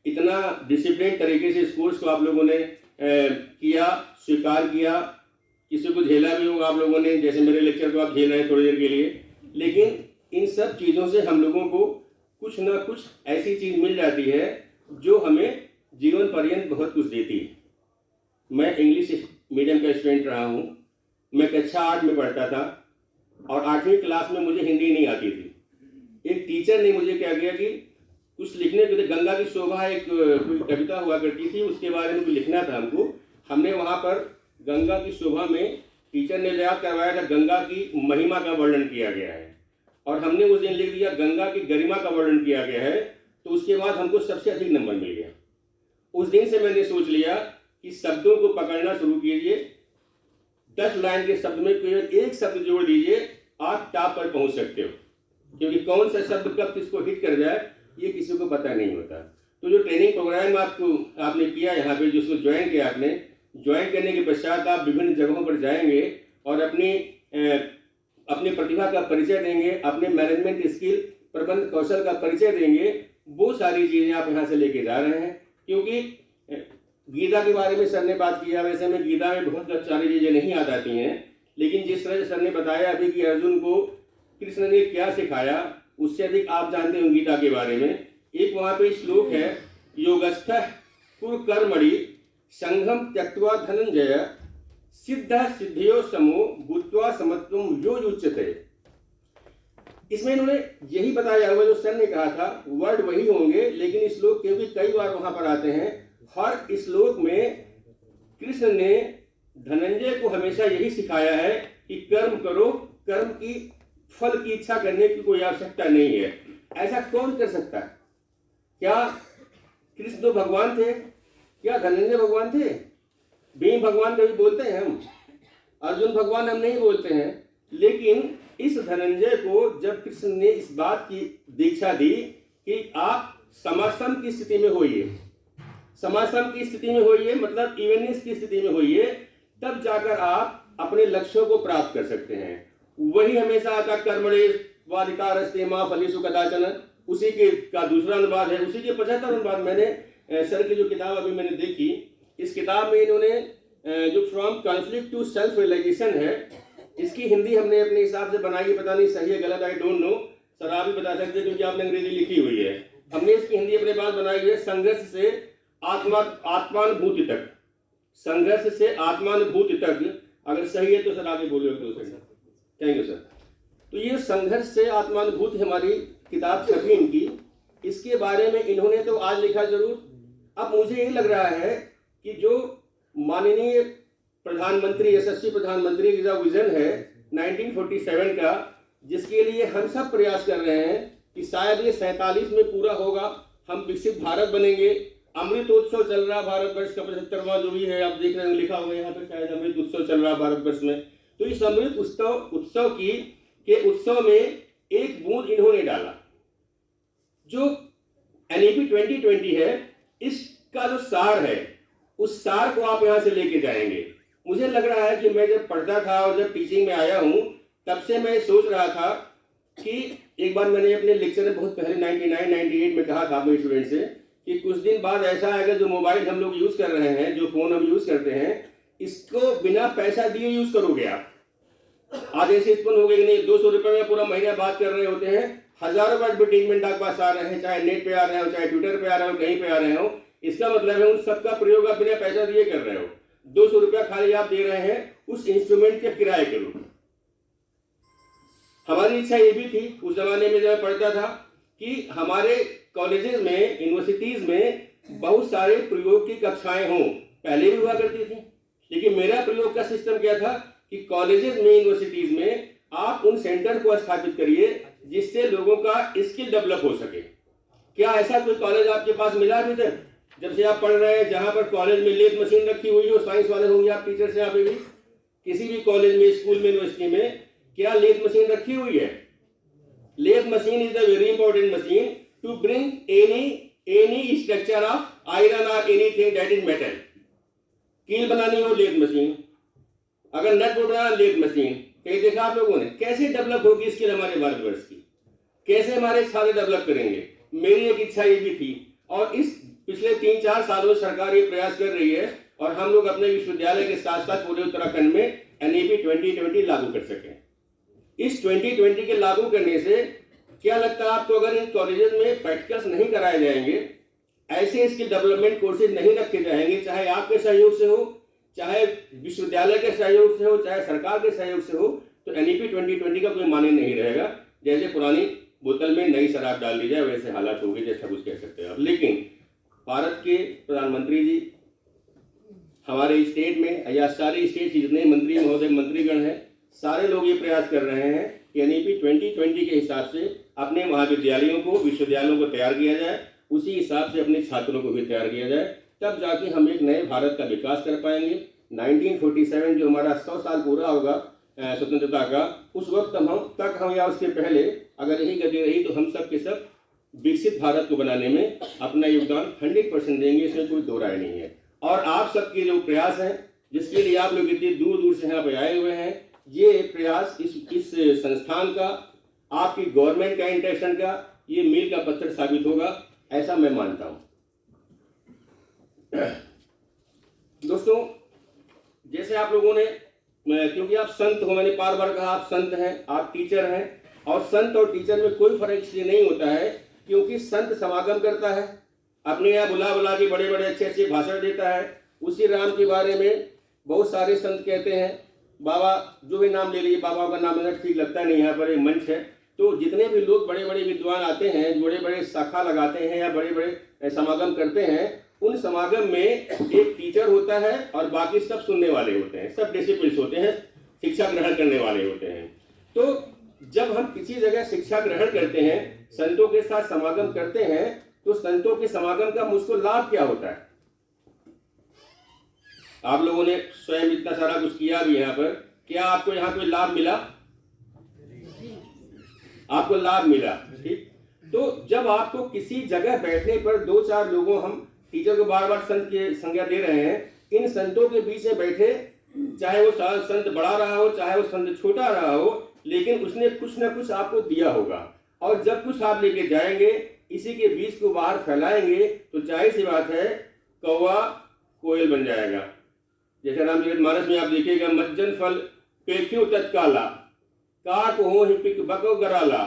इतना डिसिप्लिन तरीके से इस कोर्स को आप लोगों ने किया, स्वीकार किया, किसी को झेला भी होगा आप लोगों ने, जैसे मेरे लेक्चर को आप झेल रहे हैं थोड़ी देर के लिए। लेकिन इन सब चीज़ों से हम लोगों को कुछ ना कुछ ऐसी चीज़ मिल जाती है जो हमें जीवन पर्यंत बहुत कुछ देती है। मैं इंग्लिश मीडियम का स्टूडेंट रहा हूँ, मैं कक्षा 8 में पढ़ता था और 8वीं क्लास में मुझे हिंदी नहीं आती थी। एक टीचर ने मुझे क्या किया कि कुछ लिखने के लिए, गंगा की शोभा एक कोई कविता हुआ करती थी, उसके बारे में कुछ लिखना था हमको। हमने वहाँ पर गंगा की शोभा में टीचर ने याद करवाया था गंगा की महिमा का वर्णन किया गया है, और हमने उस दिन लिख दिया गंगा की गरिमा का वर्णन किया गया है। तो उसके बाद हमको सबसे अधिक नंबर मिल गया। उस दिन से मैंने सोच लिया कि शब्दों को पकड़ना शुरू कीजिए, 10 लाइन के शब्द में केवल एक शब्द जोड़ दीजिए, आप टॉप पर पहुंच सकते हो, क्योंकि कौन सा शब्द कब किसको हिट कर जाए ये किसी को पता नहीं होता। तो जो ट्रेनिंग प्रोग्राम आपने किया यहाँ पे, जिसको ज्वाइन किया आपने, ज्वाइन करने के पश्चात आप विभिन्न जगहों पर जाएंगे और अपनी प्रतिभा का परिचय देंगे, अपने मैनेजमेंट स्किल, प्रबंध कौशल का परिचय देंगे। वो सारी चीज़ें आप यहाँ से लेके जा रहे हैं। क्योंकि गीता के बारे में सर ने बात किया, वैसे में गीता में बहुत सारी चीज़ें नहीं याद आती हैं, लेकिन जिस तरह से सर ने बताया अभी कि अर्जुन को कृष्ण ने क्या सिखाया, उससे अधिक आप जानते हो गीता के बारे में। एक वहाँ पे श्लोक है, योगस्थः कुरुकर्मणि संघम त्यक्त्वा धनंजय सिद्ध सिद्धियो समो भूत्वा समत्वम यो युच्यते। इसमें इन्होंने यही बताया हुआ जो सर ने कहा था, वर्ड वही होंगे, लेकिन श्लोक क्योंकि कई बार वहां पर आते हैं, हर श्लोक में कृष्ण ने धनंजय को हमेशा यही सिखाया है कि कर्म करो, कर्म की फल की इच्छा करने की कोई आवश्यकता नहीं है। ऐसा कौन कर सकता है? क्या कृष्ण तो भगवान थे? क्या धनंजय भगवान थे? भीम भगवान कभी बोलते हैं हम, अर्जुन भगवान हम नहीं बोलते हैं। लेकिन इस धनंजय को जब कृष्ण ने इस बात की दीक्षा दी कि आप समासम की स्थिति में होइए, समासम की स्थिति में होइए मतलब इवननेस की स्थिति में होइए, तब जाकर आप अपने लक्ष्यों को प्राप्त कर सकते हैं। वही हमेशा आता कर्मणे वाधिकारस्ते मां फलेषु कदाचन, उसी के का दूसरा अनुवाद है, उसी के 75 अनुवाद। मैंने सर की जो किताब अभी मैंने देखी, इस किताब में इन्होंने जो from conflict to self realisation है, इसकी हिंदी हमने अपने हिसाब से बनाई है, पता नहीं सही है गलत, आई डोंट नो, सर आप भी बता सकते हैं क्योंकि आपने अंग्रेजी लिखी हुई है। हमने इसकी हिंदी अपने पास बनाई है, संघर्ष से आत्मानुभूति तक, संघर्ष से आत्मानुभूति तक। अगर सही है तो सर आगे बोलो। Thank you sir. तो ये संघर्ष से आत्मानुभूति हमारी किताब छपी इनकी, इसके बारे में इन्होंने तो आज लिखा जरूर। अब मुझे ये लग रहा है कि जो माननीय प्रधानमंत्री, यशस्वी प्रधानमंत्री का विजन है 1947 का, जिसके लिए हम सब प्रयास कर रहे हैं कि शायद ये 47 में पूरा होगा, हम विकसित भारत बनेंगे। अमृतोत्सव चल रहा भारत वर्ष का 75वां जो भी है, आप देख रहे हैं लिखा हुआ है यहाँ पर, शायद अमृत उत्सव चल रहा भारत वर्ष में। तो इस अमृत उत्सव के उत्सव में एक बूंद इन्होंने डाला। जो NEP 2020 है, इसका जो सार है, उस सार को आप यहाँ से लेके जाएंगे। मुझे लग रहा है कि मैं जब पढ़ता था और जब टीचिंग में आया हूँ, तब से मैं सोच रहा था कि एक बार मैंने अपने लेक्चर में बहुत पहले 99-98 में कहा था अपने स्टूडेंट से कि कुछ दिन बाद ऐसा आएगा, जो मोबाइल हम लोग यूज कर रहे हैं, जो फोन हम यूज करते हैं, इसको बिना पैसा दिए यूज करोगे आप। आज ऐसे उत्पन्न हो गए कि नहीं, 200 रुपये में पूरा महीना बात कर रहे होते हैं, हजारों बार एडवर्टीजमेंट आपके पास आ रहे हैं, चाहे नेट पे आ रहे हो, चाहे ट्विटर पे आ रहे हो, कहीं पे आ रहे हो। इसका मतलब है उन सबका प्रयोग आप बिना पैसा दिए कर रहे हो। 200 रुपया खाली आप दे रहे हैं उस इंस्ट्रूमेंट का किराया करूं। हमारी इच्छा ये भी थी उस जमाने में जब मैं पढ़ता था कि हमारे कॉलेजेस में, यूनिवर्सिटीज में बहुत सारे प्रयोग की कक्षाएं हों। पहले भी हुआ करती थी, लेकिन मेरा प्रयोग का सिस्टम क्या था कि कॉलेजेस में, यूनिवर्सिटीज में आप उन सेंटर को स्थापित करिए जिससे लोगों का स्किल डेवलप हो सके। क्या ऐसा कोई कॉलेज आपके पास मिला अभी तक जब से आप पढ़ रहे हैं जहां पर कॉलेज में लेथ मशीन रखी हुई हो? साइंस वाले होंगे आप, टीचर से यहाँ पे भी, किसी भी कॉलेज में, स्कूल में, यूनिवर्सिटी में क्या लेथ मशीन रखी हुई है? Lathe machine is the very important machine to bring any structure of iron और एनीथिंग दैट इज मेटल। कील बनानी हो, लेथ मशीन। अगर नट बोल्ट बनाना, लेथ मशीन। कहीं देखा आप लोगों ने? कैसे डेवलप होगी स्किल हमारे भारतवर्ष की? कैसे हमारे छात्र डेवलप करेंगे? मेरी एक इच्छा ये भी थी, और इस पिछले 3-4 सालों से सरकार ये प्रयास कर रही है, और हम लोग अपने विश्वविद्यालय के साथ साथ पूरे उत्तराखंड में NEP 2020 लागू कर सकें। इस 2020 के लागू करने से क्या लगता है आपको, अगर इन कॉलेजेस में प्रैक्टिकल्स नहीं कराए जाएंगे, ऐसे स्किल डेवलपमेंट कोर्सेज नहीं रखे जाएंगे, चाहे आपके सहयोग से हो, चाहे विश्वविद्यालय के सहयोग से हो, चाहे सरकार के सहयोग से हो, तो NEP 2020 का कोई माने नहीं रहेगा। जैसे पुरानी बोतल में नई शराब डाल दी जाए वैसे हालात होंगे, जैसा कुछ कह सकते हैं आप। लेकिन भारत के प्रधानमंत्री जी, हमारे स्टेट में या सारे स्टेट के जितने मंत्री महोदय, मंत्रीगण हैं, सारे लोग ये प्रयास कर रहे हैं कि NEP 2020 के हिसाब से अपने महाविद्यालयों को, विश्वविद्यालयों को तैयार किया जाए, उसी हिसाब से अपने छात्रों को भी तैयार किया जाए, तब जाके हम एक नए भारत का विकास कर पाएंगे। 1947 जो हमारा 100 साल पूरा होगा स्वतंत्रता का, उस वक्त हम या उसके पहले अगर यही गति रही तो हम सब के सब विकसित भारत को बनाने में अपना योगदान 100% देंगे, इसमें कोई दो राय नहीं है। और आप सबके जो प्रयास हैं, जिसके लिए आप लोग इतनी दूर दूर से यहाँ पे आए हुए हैं, ये प्रयास इस संस्थान का, आपकी गवर्नमेंट का इंटेंशन का, ये मील का पत्थर साबित होगा, ऐसा मैं मानता हूँ। दोस्तों, जैसे आप लोगों ने, क्योंकि आप संत हो, मैंने बार बार कहा आप संत हैं, आप टीचर हैं, और संत और टीचर में कोई फर्क इसलिए नहीं होता है क्योंकि संत समागम करता है, अपने यहाँ बुला बुला के बड़े बड़े अच्छे अच्छे भाषण देता है। उसी राम के बारे में बहुत सारे संत कहते हैं, बाबा जो भी नाम ले लीजिए, बाबा का नाम मुझे ठीक लगता नहीं, यहाँ पर एक मंच है, तो जितने भी लोग बड़े बड़े विद्वान आते हैं, बड़े बड़े शाखा लगाते हैं या बड़े बड़े समागम करते हैं, उन समागम में एक टीचर होता है और बाकी सब सुनने वाले होते हैं, सब डिसिप्लिन्स होते हैं, शिक्षा ग्रहण करने वाले होते हैं। तो जब हम किसी जगह शिक्षा ग्रहण करते हैं, संतों के साथ समागम करते हैं, तो संतों के समागम का मुझको लाभ क्या होता है? आप लोगों ने स्वयं इतना सारा कुछ किया भी यहाँ पर, क्या आपको यहाँ कोई लाभ मिला? आपको लाभ मिला, ठीक। तो जब आपको किसी जगह बैठने पर 2-4 लोगों, हम टीचर को बार बार संत की संज्ञा दे रहे हैं, इन संतों के बीच में बैठे, चाहे वो संत बड़ा रहा हो, चाहे वो संत छोटा रहा हो, लेकिन उसने कुछ ना कुछ आपको दिया होगा, और जब कुछ आप लेके जाएंगे, इसी के बीज को बाहर फैलाएंगे, तो जाहिर सी बात है कौवा कोयल बन जाएगा। जैसे रामचरितमानस में आप देखिएगा, मज्जन फल पेख्यो तत्काला, काक हो हिपिक बको गराला,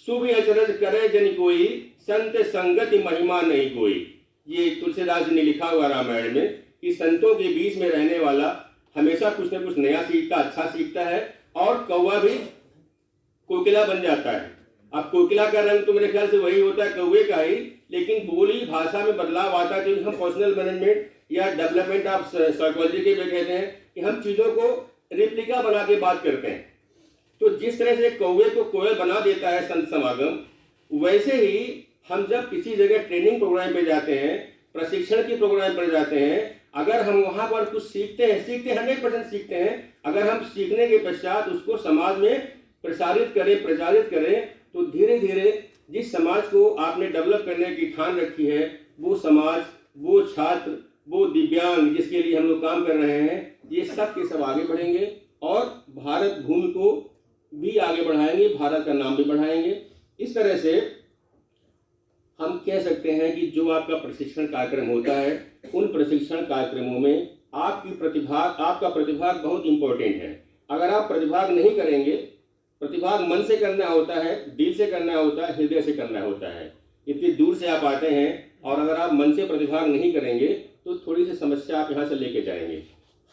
शुभ अचरज करे जन कोई, संत संगति महिमा नहीं कोई। ये तुलसीदास जी ने लिखा हुआ रामायण में कि संतों के बीच में रहने वाला हमेशा कुछ न कुछ नया सीखता, अच्छा सीखता है, और कौवा भी कोकिला बन जाता है। अब कोकिला का रंग तो मेरे ख्याल से वही होता है कौवे का ही, लेकिन बोली भाषा में बदलाव आता है, क्योंकि हम पर्सनल मैनेजमेंट या डेवलपमेंट ऑफ साइकोलॉजी के भी कहते हैं कि हम चीज़ों को रिप्लिका बना के बात करते हैं। तो जिस तरह से कौवे को कोयल बना देता है संत समागम, वैसे ही हम जब किसी जगह ट्रेनिंग प्रोग्राम पे जाते हैं, प्रशिक्षण के प्रोग्राम पर जाते हैं, अगर हम वहाँ पर कुछ सीखते हैं 100% सीखते हैं, अगर हम सीखने के पश्चात उसको समाज में प्रचारित करें, तो धीरे धीरे जिस समाज को आपने डेवलप करने की ठान रखी है, वो समाज, वो छात्र, वो दिव्यांग जिसके लिए हम लोग काम कर रहे हैं, ये सब के सब आगे बढ़ेंगे और भारत भूमि को भी आगे बढ़ाएंगे, भारत का नाम भी बढ़ाएंगे। इस तरह से हम कह सकते हैं कि जो आपका प्रशिक्षण कार्यक्रम होता है, उन प्रशिक्षण कार्यक्रमों में आपका प्रतिभाग बहुत इम्पोर्टेंट है। अगर आप प्रतिभाग नहीं करेंगे, प्रतिभाग मन से करना होता है, दिल से करना होता है, हृदय से करना होता है। इतनी दूर से आप आते हैं और अगर आप मन से प्रतिभाग नहीं करेंगे तो थोड़ी सी समस्या आप यहाँ से लेके जाएंगे।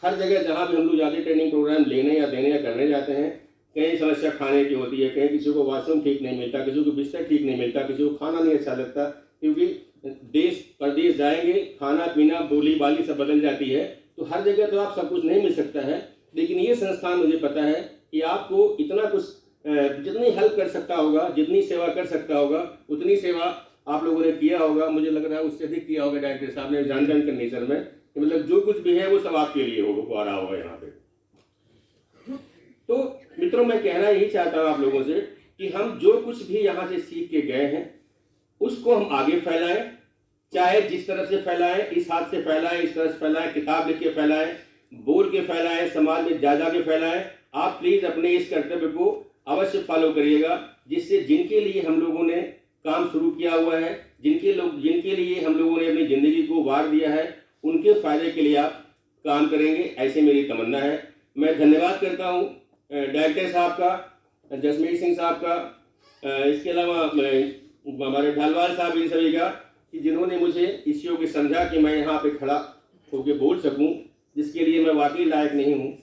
हर जगह जहाँ भी हम लोग जाते ट्रेनिंग प्रोग्राम लेने या देने या करने जाते हैं, कहीं समस्या खाने की होती है, कहीं किसी को वॉशरूम ठीक नहीं मिलता, किसी को बिस्तर ठीक नहीं मिलता, किसी को खाना नहीं अच्छा लगता, क्योंकि देश प्रदेश जाएंगे, खाना पीना बोली बाली सब बदल जाती है, तो हर जगह तो आप सब कुछ नहीं मिल सकता है। लेकिन ये संस्थान मुझे पता है कि आपको इतना कुछ जितनी हेल्प कर सकता होगा, जितनी सेवा कर सकता होगा, उतनी सेवा आप लोगों ने किया होगा। मुझे लग रहा है उससे अधिक किया होगा डायरेक्टर साहब ने जानकारी के नेचर में, कि मतलब जो कुछ भी है वो सब आपके लिए हो रहा होगा यहाँ पे। तो मित्रों, मैं कहना यही चाहता हूँ आप लोगों से कि हम जो कुछ भी यहाँ से सीख के गए हैं उसको हम आगे फैलाएं, चाहे जिस तरह से फैलाएं, इस हाथ से फैलाएं, इस तरह से फैलाएं, किताब लिख के फैलाएं, बोल के फैलाएं, समाज में जा के फैलाएं। आप प्लीज अपने इस कर्तव्य को अवश्य फॉलो करिएगा, जिससे जिनके लिए हम लोगों ने काम शुरू किया हुआ है, जिनके लिए हम लोगों ने अपनी जिंदगी को वार दिया है, उनके फायदे के लिए आप काम करेंगे, ऐसे मेरी तमन्ना है। मैं धन्यवाद करता हूँ डायरेक्टर साहब का, जसमीत सिंह साहब का, इसके अलावा हमारे ढालवाल साहब, इन सभी का, कि जिन्होंने मुझे इस योग्य समझा कि मैं यहाँ पे खड़ा होकर बोल सकूं, जिसके लिए मैं वाकई लायक नहीं हूँ।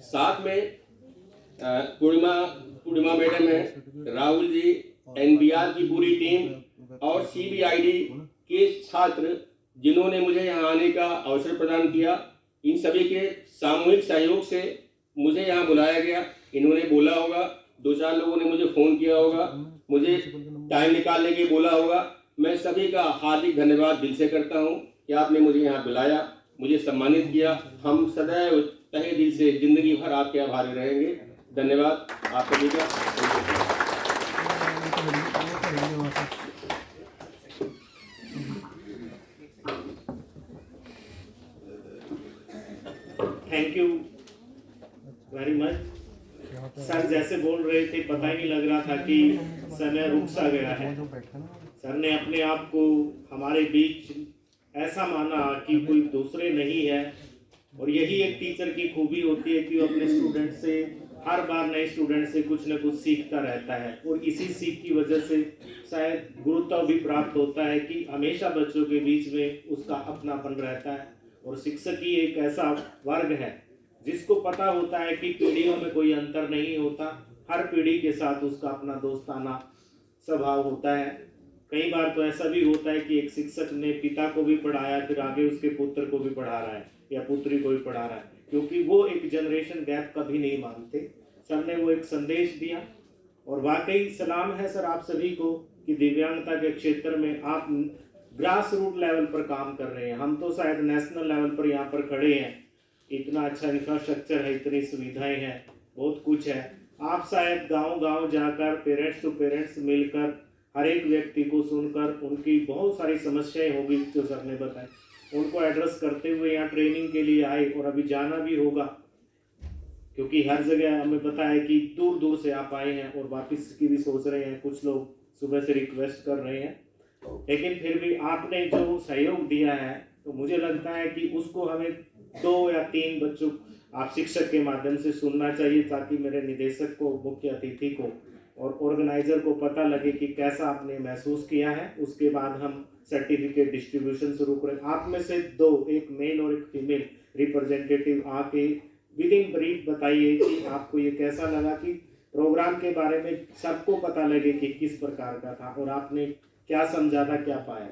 साथ में पूर्णिमा मैडम है, राहुल जी, एनबीआर की पूरी टीम और सीबीआईडी के छात्र जिन्होंने मुझे यहाँ आने का अवसर प्रदान किया, इन सभी के सामूहिक सहयोग से मुझे यहाँ बुलाया गया। इन्होंने बोला होगा, 2-4 लोगों ने मुझे फ़ोन किया होगा, मुझे टाइम निकालने के बोला होगा। मैं सभी का हार्दिक धन्यवाद दिल से करता हूँ कि आपने मुझे यहाँ बुलाया, मुझे सम्मानित किया। हम सदैव तहे दिल से जिंदगी भर आपके आभारी रहेंगे। धन्यवाद आप सभी का। Thank you very much sir. जैसे बोल रहे थे पता ही नहीं लग रहा था कि समय रुक सा गया है। सर ने अपने आप को हमारे बीच ऐसा माना कि कोई दूसरे नहीं है, और यही एक टीचर की खूबी होती है कि वो अपने स्टूडेंट से हर बार नए स्टूडेंट से कुछ न कुछ सीखता रहता है, और इसी सीख की वजह से शायद गुरुत्व भी प्राप्त होता है कि हमेशा बच्चों के बीच में उसका अपनापन रहता है। और शिक्षक ही एक ऐसा वर्ग है जिसको पता होता है कि पीढ़ियों में कोई अंतर नहीं होता, हर पीढ़ी के साथ उसका अपना दोस्ताना स्वभाव होता है। कई बार तो ऐसा भी होता है कि एक शिक्षक ने पिता को भी पढ़ाया, फिर आगे उसके पुत्र को भी पढ़ा रहा है या पुत्री को भी पढ़ा रहा है, क्योंकि वो एक जनरेशन गैप कभी नहीं मानते। सर ने वो एक संदेश दिया, और वाकई सलाम है सर आप सभी को कि दिव्यांगता के क्षेत्र में आप ग्रास रूट लेवल पर काम कर रहे हैं। हम तो शायद नेशनल लेवल पर यहाँ पर खड़े हैं, इतना अच्छा इंफ्रास्ट्रक्चर है, इतनी सुविधाएं हैं, बहुत कुछ है। आप शायद गांव-गांव जाकर पेरेंट्स टू पेरेंट्स मिलकर हर एक व्यक्ति को सुनकर उनकी बहुत सारी समस्याएं होगी जो सर ने बताई, उनको एड्रेस करते हुए यहाँ ट्रेनिंग के लिए आए, और अभी जाना भी होगा क्योंकि हर जगह हमें पता है कि दूर दूर से आप आए हैं और वापस की भी सोच रहे हैं। कुछ लोग सुबह से रिक्वेस्ट कर रहे हैं, लेकिन फिर भी आपने जो सहयोग दिया है तो मुझे लगता है कि उसको हमें 2 या 3 बच्चों आप शिक्षक के माध्यम से सुनना चाहिए, ताकि मेरे निदेशक को, मुख्य अतिथि को और ऑर्गेनाइजर को पता लगे कि कैसा आपने महसूस किया है। उसके बाद हम सर्टिफिकेट डिस्ट्रीब्यूशन शुरू करें। आप में से 2, एक मेल और एक फीमेल रिप्रेजेंटेटिव आके विद इन ब्रीफ बताइए कि आपको ये कैसा लगा, कि प्रोग्राम के बारे में सबको पता लगे कि किस प्रकार का था और आपने क्या समझा था, क्या पाया।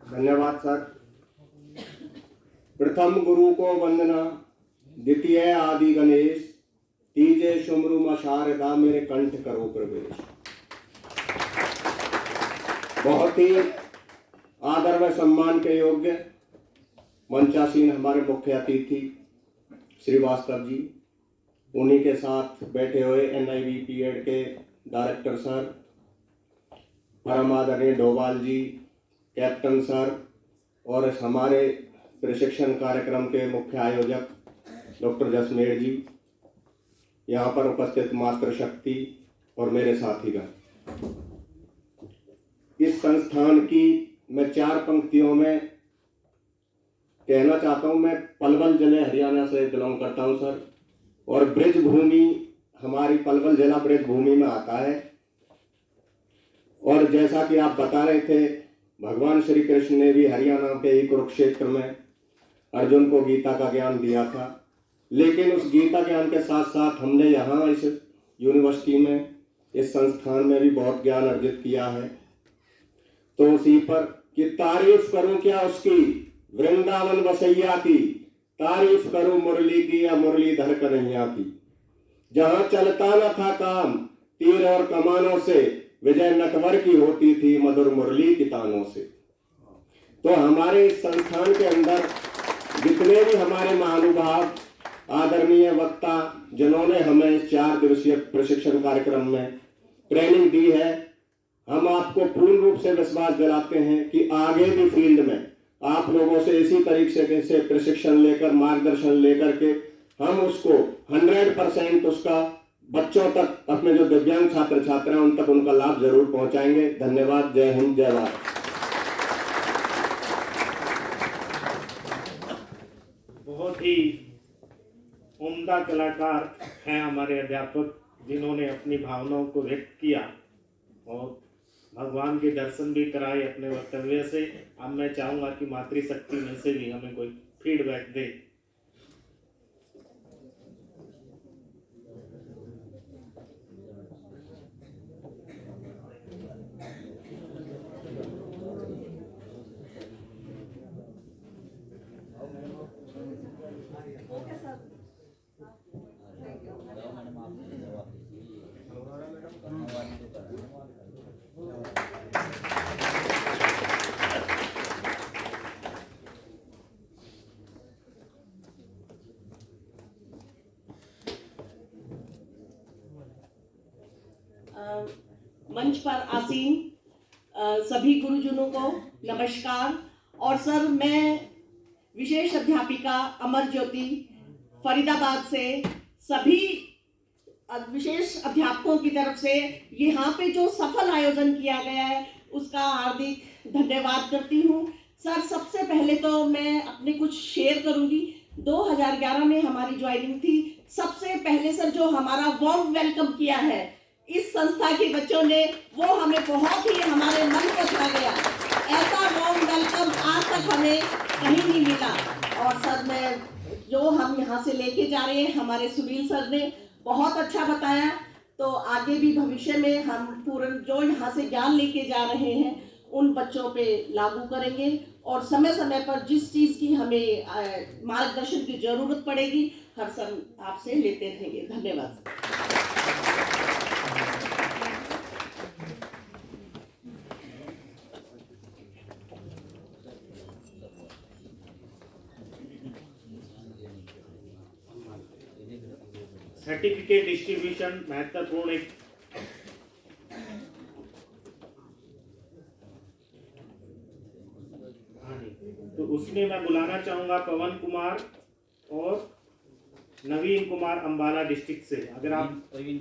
धन्यवाद सर। प्रथम गुरु को वंदना, द्वितीय आदि गणेश, तीजे शुमरु शारदा मेरे कंठ करो प्रवेश। बहुत ही आदर व सम्मान के योग्य मंचासीन हमारे मुख्य अतिथि श्रीवास्तव जी, उन्हीं के साथ बैठे हुए NIV पीएड के डायरेक्टर सर, परम आदरणीय डोभाल जी, कैप्टन सर और हमारे प्रशिक्षण कार्यक्रम के मुख्य आयोजक डॉक्टर जसमेर जी, यहाँ पर उपस्थित मातृशक्ति और मेरे साथीगण, इस संस्थान की मैं 4 पंक्तियों में कहना चाहता हूँ। मैं पलवल जिले हरियाणा से बिलोंग करता हूँ सर, और ब्रज भूमि हमारी पलवल जिला ब्रज भूमि में आता है। और जैसा कि आप बता रहे थे, भगवान श्री कृष्ण ने भी हरियाणा के ही कुरुक्षेत्र में अर्जुन को गीता का ज्ञान दिया था, लेकिन उस गीता ज्ञान के साथ साथ हमने यहाँ इस यूनिवर्सिटी में, इस संस्थान में भी बहुत ज्ञान अर्जित किया है। तो उसी पर कि तारीफ करूं क्या उसकी वृंदावन वसैया की, तारीफ करूं मुरली की या मुरलीधर कन्हैया की। जहां चलता न था काम तीर और कमानों से, विजय नटवर की होती थी मधुर मुरली की तानों से। तो हमारे इस संस्थान के अंदर जितने भी हमारे महानुभाव, आदरणीय वक्ता, जिन्होंने हमें इस 4 दिवसीय प्रशिक्षण कार्यक्रम में ट्रेनिंग दी है, हम आपको पूर्ण रूप से विश्वास दिलाते हैं कि आगे भी फील्ड में आप लोगों से इसी तरीके से प्रशिक्षण लेकर, मार्गदर्शन लेकर के हम उसको 100% उसका बच्चों तक, अपने जो दिव्यांग छात्र छात्राएं उन तक उनका लाभ जरूर पहुंचाएंगे। धन्यवाद। जय हिंद, जय भारत। बहुत ही उम्दा कलाकार हैं हमारे अध्यापक, जिन्होंने अपनी भावनाओं को व्यक्त किया और भगवान के दर्शन भी कराए अपने वक्तव्य से। अब मैं चाहूंगा कि मातृशक्ति में से भी हमें कोई फीडबैक दे। मंच पर आसीन सभी गुरुजनों को नमस्कार। और सर, मैं विशेष अध्यापिका अमर ज्योति फरीदाबाद से सभी विशेष अध्यापकों की तरफ से यहाँ पे जो सफल आयोजन किया गया है उसका हार्दिक धन्यवाद करती हूँ। सर, सबसे पहले तो मैं अपने कुछ शेयर करूँगी। 2011 में हमारी ज्वाइनिंग थी। सबसे पहले सर जो हमारा वार्म वेलकम किया है इस संस्था के बच्चों ने, वो हमें बहुत ही हमारे मन को छा गया। ऐसा वार्म वेलकम आज तक हमें कहीं नहीं मिला। और सर, मैं जो हम यहाँ से लेके जा रहे हैं, हमारे सुनील सर ने बहुत अच्छा बताया। तो आगे भी भविष्य में हम पूर्ण जो यहाँ से ज्ञान लेके जा रहे हैं उन बच्चों पे लागू करेंगे और समय समय पर जिस चीज़ की हमें मार्गदर्शन की जरूरत पड़ेगी हर समय आपसे लेते रहेंगे। धन्यवाद। सर्टिफिकेट डिस्ट्रीब्यूशन महत्वपूर्ण एक तो उसमें मैं बुलाना चाहूंगा पवन कुमार और नवीन कुमार अंबाला डिस्ट्रिक्ट से। अगर आप परवीन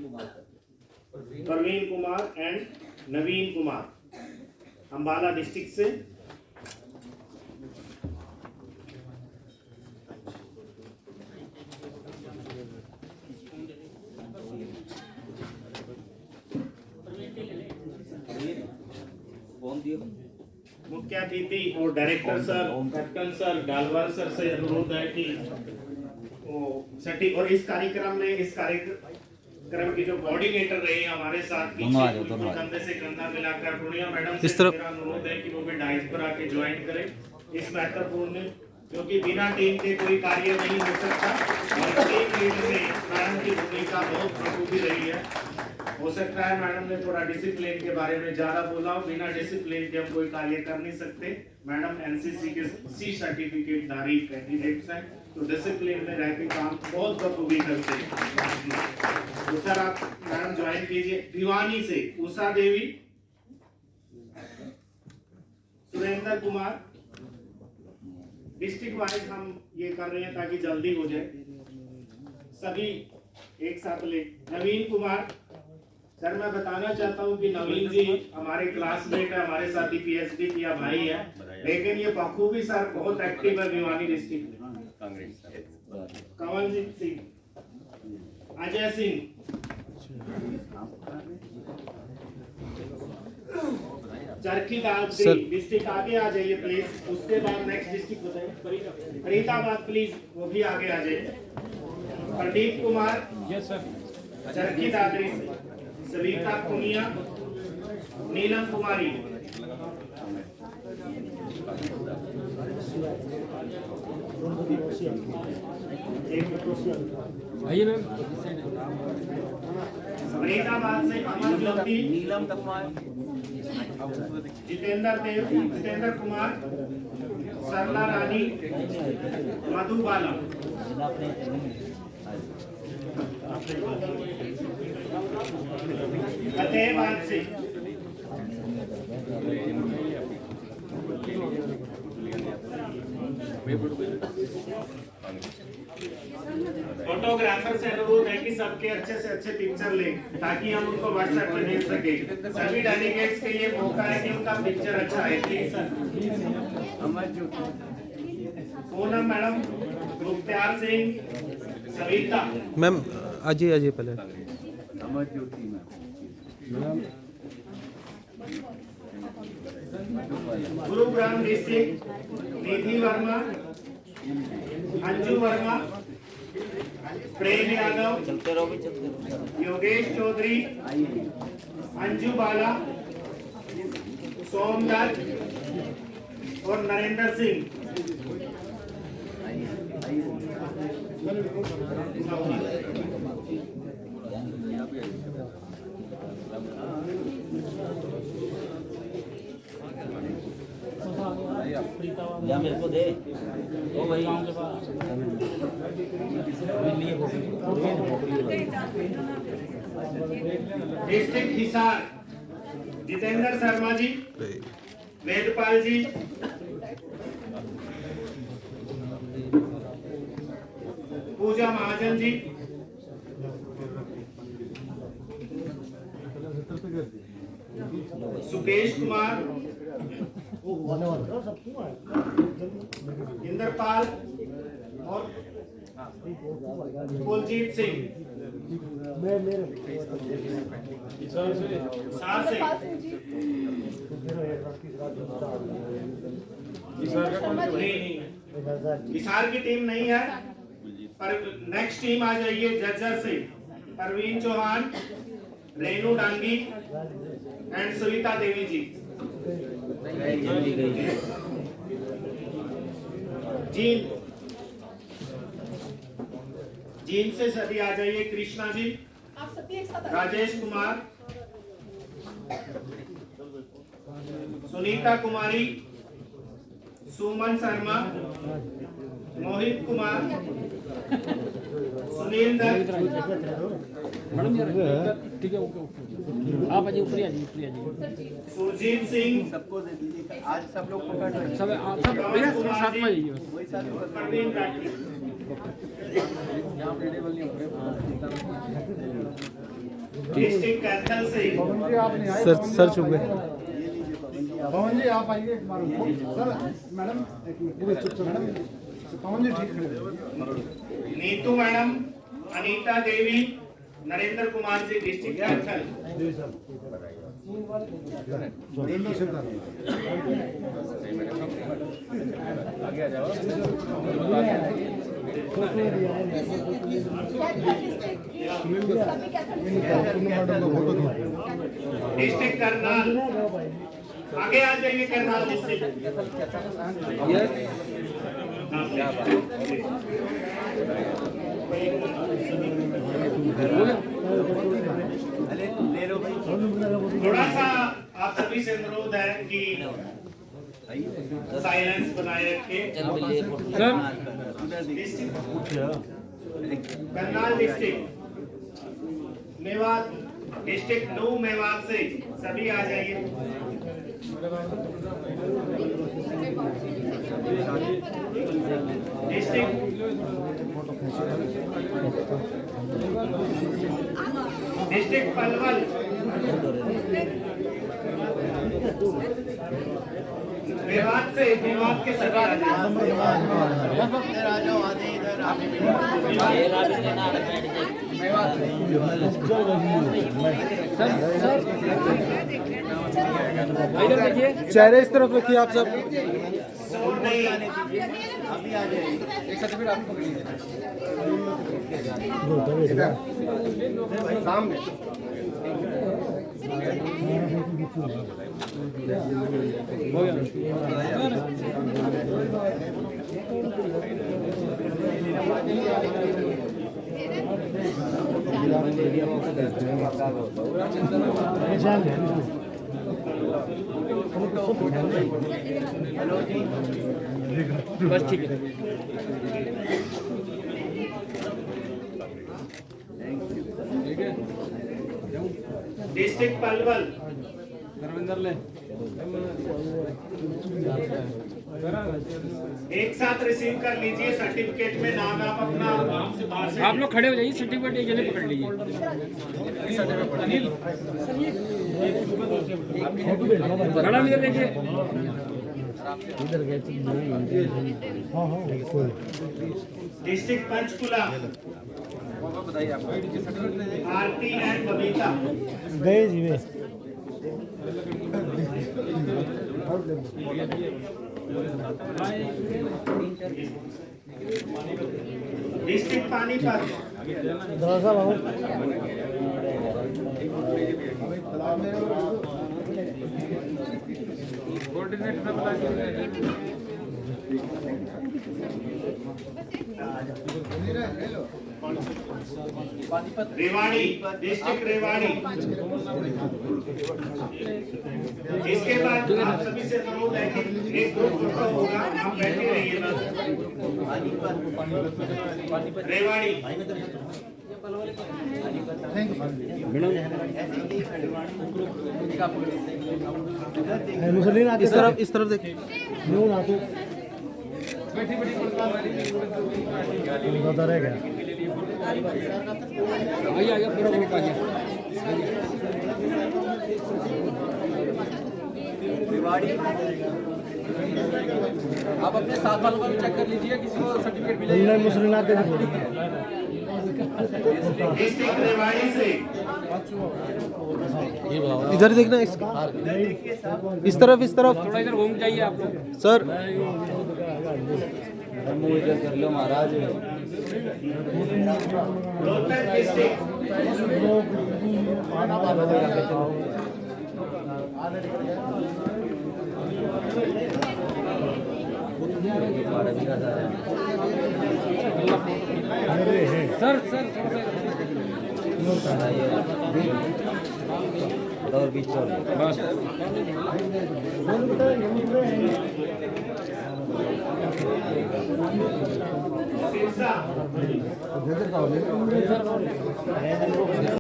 कुमार एंड नवीन कुमार अंबाला डिस्ट्रिक्ट से। मुख्य अतिथि और director sir, captain sir, Dalwal sir से अनुरोध है कि वो सटीक और इस कार्यक्रम की जो कोऑर्डिनेटर रहे हैं हमारे साथ पीछे कंधे से कंधा मिलाकर पूर्णिया मैडम से मेरा अनुरोध है कि वो भी डाइस पर आके ज्वाइन करें इस महत्वपूर्ण, क्योंकि बिना टीम के कोई कार्य नहीं हो सकता और टीम लीडर में मैडम की भूमिका बहुत बखूबी रही है। हो सकता है मैडम ने थोड़ा डिसिप्लिन के बारे में ज्यादा बोला हो, बिना डिसिप्लिन के हम कोई कार्य कर नहीं सकते। मैडम एनसीसी के सी सर्टिफिकेट धारी कैंडिडेट्स हैं, तो डिसिप्लिन में रह के काम बहुत बखूबी करते हैं। तो सर आप मैडम ज्वाइन कीजिए। भिवानी से उषा देवी, सुरेंद्र कुमार। डिस्ट्रिक्ट वाइज हम ये कर रहे हैं ताकि जल्दी हो जाए, सभी एक साथ ले। नवीन कुमार सर, मैं बताना चाहता हूँ कि नवीन जी हमारे क्लासमेट है, हमारे साथ ही पीएचडी किया भाई है, लेकिन ये बखूबी सर बहुत एक्टिव है भिवानी डिस्ट्रिक्ट में। कंवलजीत सिंह, अजय सिंह, चरखी दादरी डिस्ट्रिक्ट, आगे आ जाइए प्लीज। उसके बाद नेक्स्ट डिस्ट्रिक्ट बताइए, फरीदाबाद प्लीज, वो भी आगे आ जाइए। प्रदीप कुमार, यस सर, चरखी दादरी से। सविता पुनिया, नीलम कुमारी, आइए मैम। फरीदाबाद से अमर ज्योति, नीलम कुमार, जितेंद्र कुमार, सरला रानी, मधुबाला। फतेहाबाद से फोटोग्राफर से अनुरोध है कि सबके अच्छे से अच्छे पिक्चर लें ताकि हम उनको व्हाट्सएप पे भेज सके। सभी डेलीगेट्स के लिए मौका है कि उनका पिक्चर अच्छा है। Please sir. Poonam madam, Mukhtar Singh, Savita ma'am, Ajay पहले। गुरुग्राम डिस्ट्रिक्ट, निधि वर्मा, अंजू वर्मा, प्रेम यादव, योगेश चौधरी, अंजू बाला, सोमदत्त और नरेंद्र सिंह। या मेरे को दे ओ भाई डिस्ट्रिक्ट हिसार, जितेंद्र शर्मा जी, वेदपाल जी, पूजा महाजन जी, सुकेश कुमार, इंद्रपाल और कुलजीत सिंह। हिसार की टीम नहीं है, पर नेक्स्ट टीम आ जाइए जज्जर से। परवीन चौहान, रेनू डांगी एंड सुनीता देवी जी। जीन से सभी आ जाइए। कृष्णा जी, आप सभी एक साथ राजेश कुमार, सुनीता कुमारी, सुमन शर्मा, मोहित कुमार, सुनील दत्त, ठीक है, ओके। आप आइए, ऊपर आइए। सुरजीत सिंह, सबको दे दीजिए, आज सब लोग पकड़ रहे हैं। सब भैया साथ में आइए। परवीन राठी। डिस्ट्रिक्ट कैथल से सर चुप गए। पवन जी आप आइए सर। मैडम एक मिनट, मैडम पवन जी ठीक खड़े। Neetu madam, Anita Devi, Narendra Kumar ji, district Kaithal. District Karnal, आगे आ जाइए। करनाल डिस्ट्रिक्ट। थोड़ा सा आप सभी से अनुरोध है कि साइलेंस बनाए रखें। Karnal district, Mewat district, new Mewat से सभी आ जाइए। डिस्ट्रिक्ट पलवल, मेवात के सभी चेहरे इस तरफ रखिए आप सब। सामने बस ठीक है। डिस्ट्रिक्ट पलवल, एक साथ रिसीव कर लीजिए सर्टिफिकेट में नाम, आप अपना बाहर से आप लोग खड़े हो जाइए, सर्टिफिकेट एक जने पकड़ लीजिए। खड़ा नहीं देखिए। District Panchkula, Aarti and Babita, district Panipat, Rewari, district Rewari. इसके बाद आप सभी से अनुरोध है कि एक ग्रुप फोटो होगा, आप बैठे रहिए बस। रेवाड़ी, इस तरफ देखिए। आइए पूरा ग्रुप आ गया। आप अपने साथ वालों को भी चेक कर लीजिए, किसी को सर्टिफिकेट मिलेगा। डिस्ट्रिक्ट रेवाड़ी से इधर देखना, इस तरफ थोड़ा इधर घूम जाइए आप लोग। सर। कर लो महाराज। रोहतक डिस्ट्रिक्ट, सर और बीच चल बस सिरसा,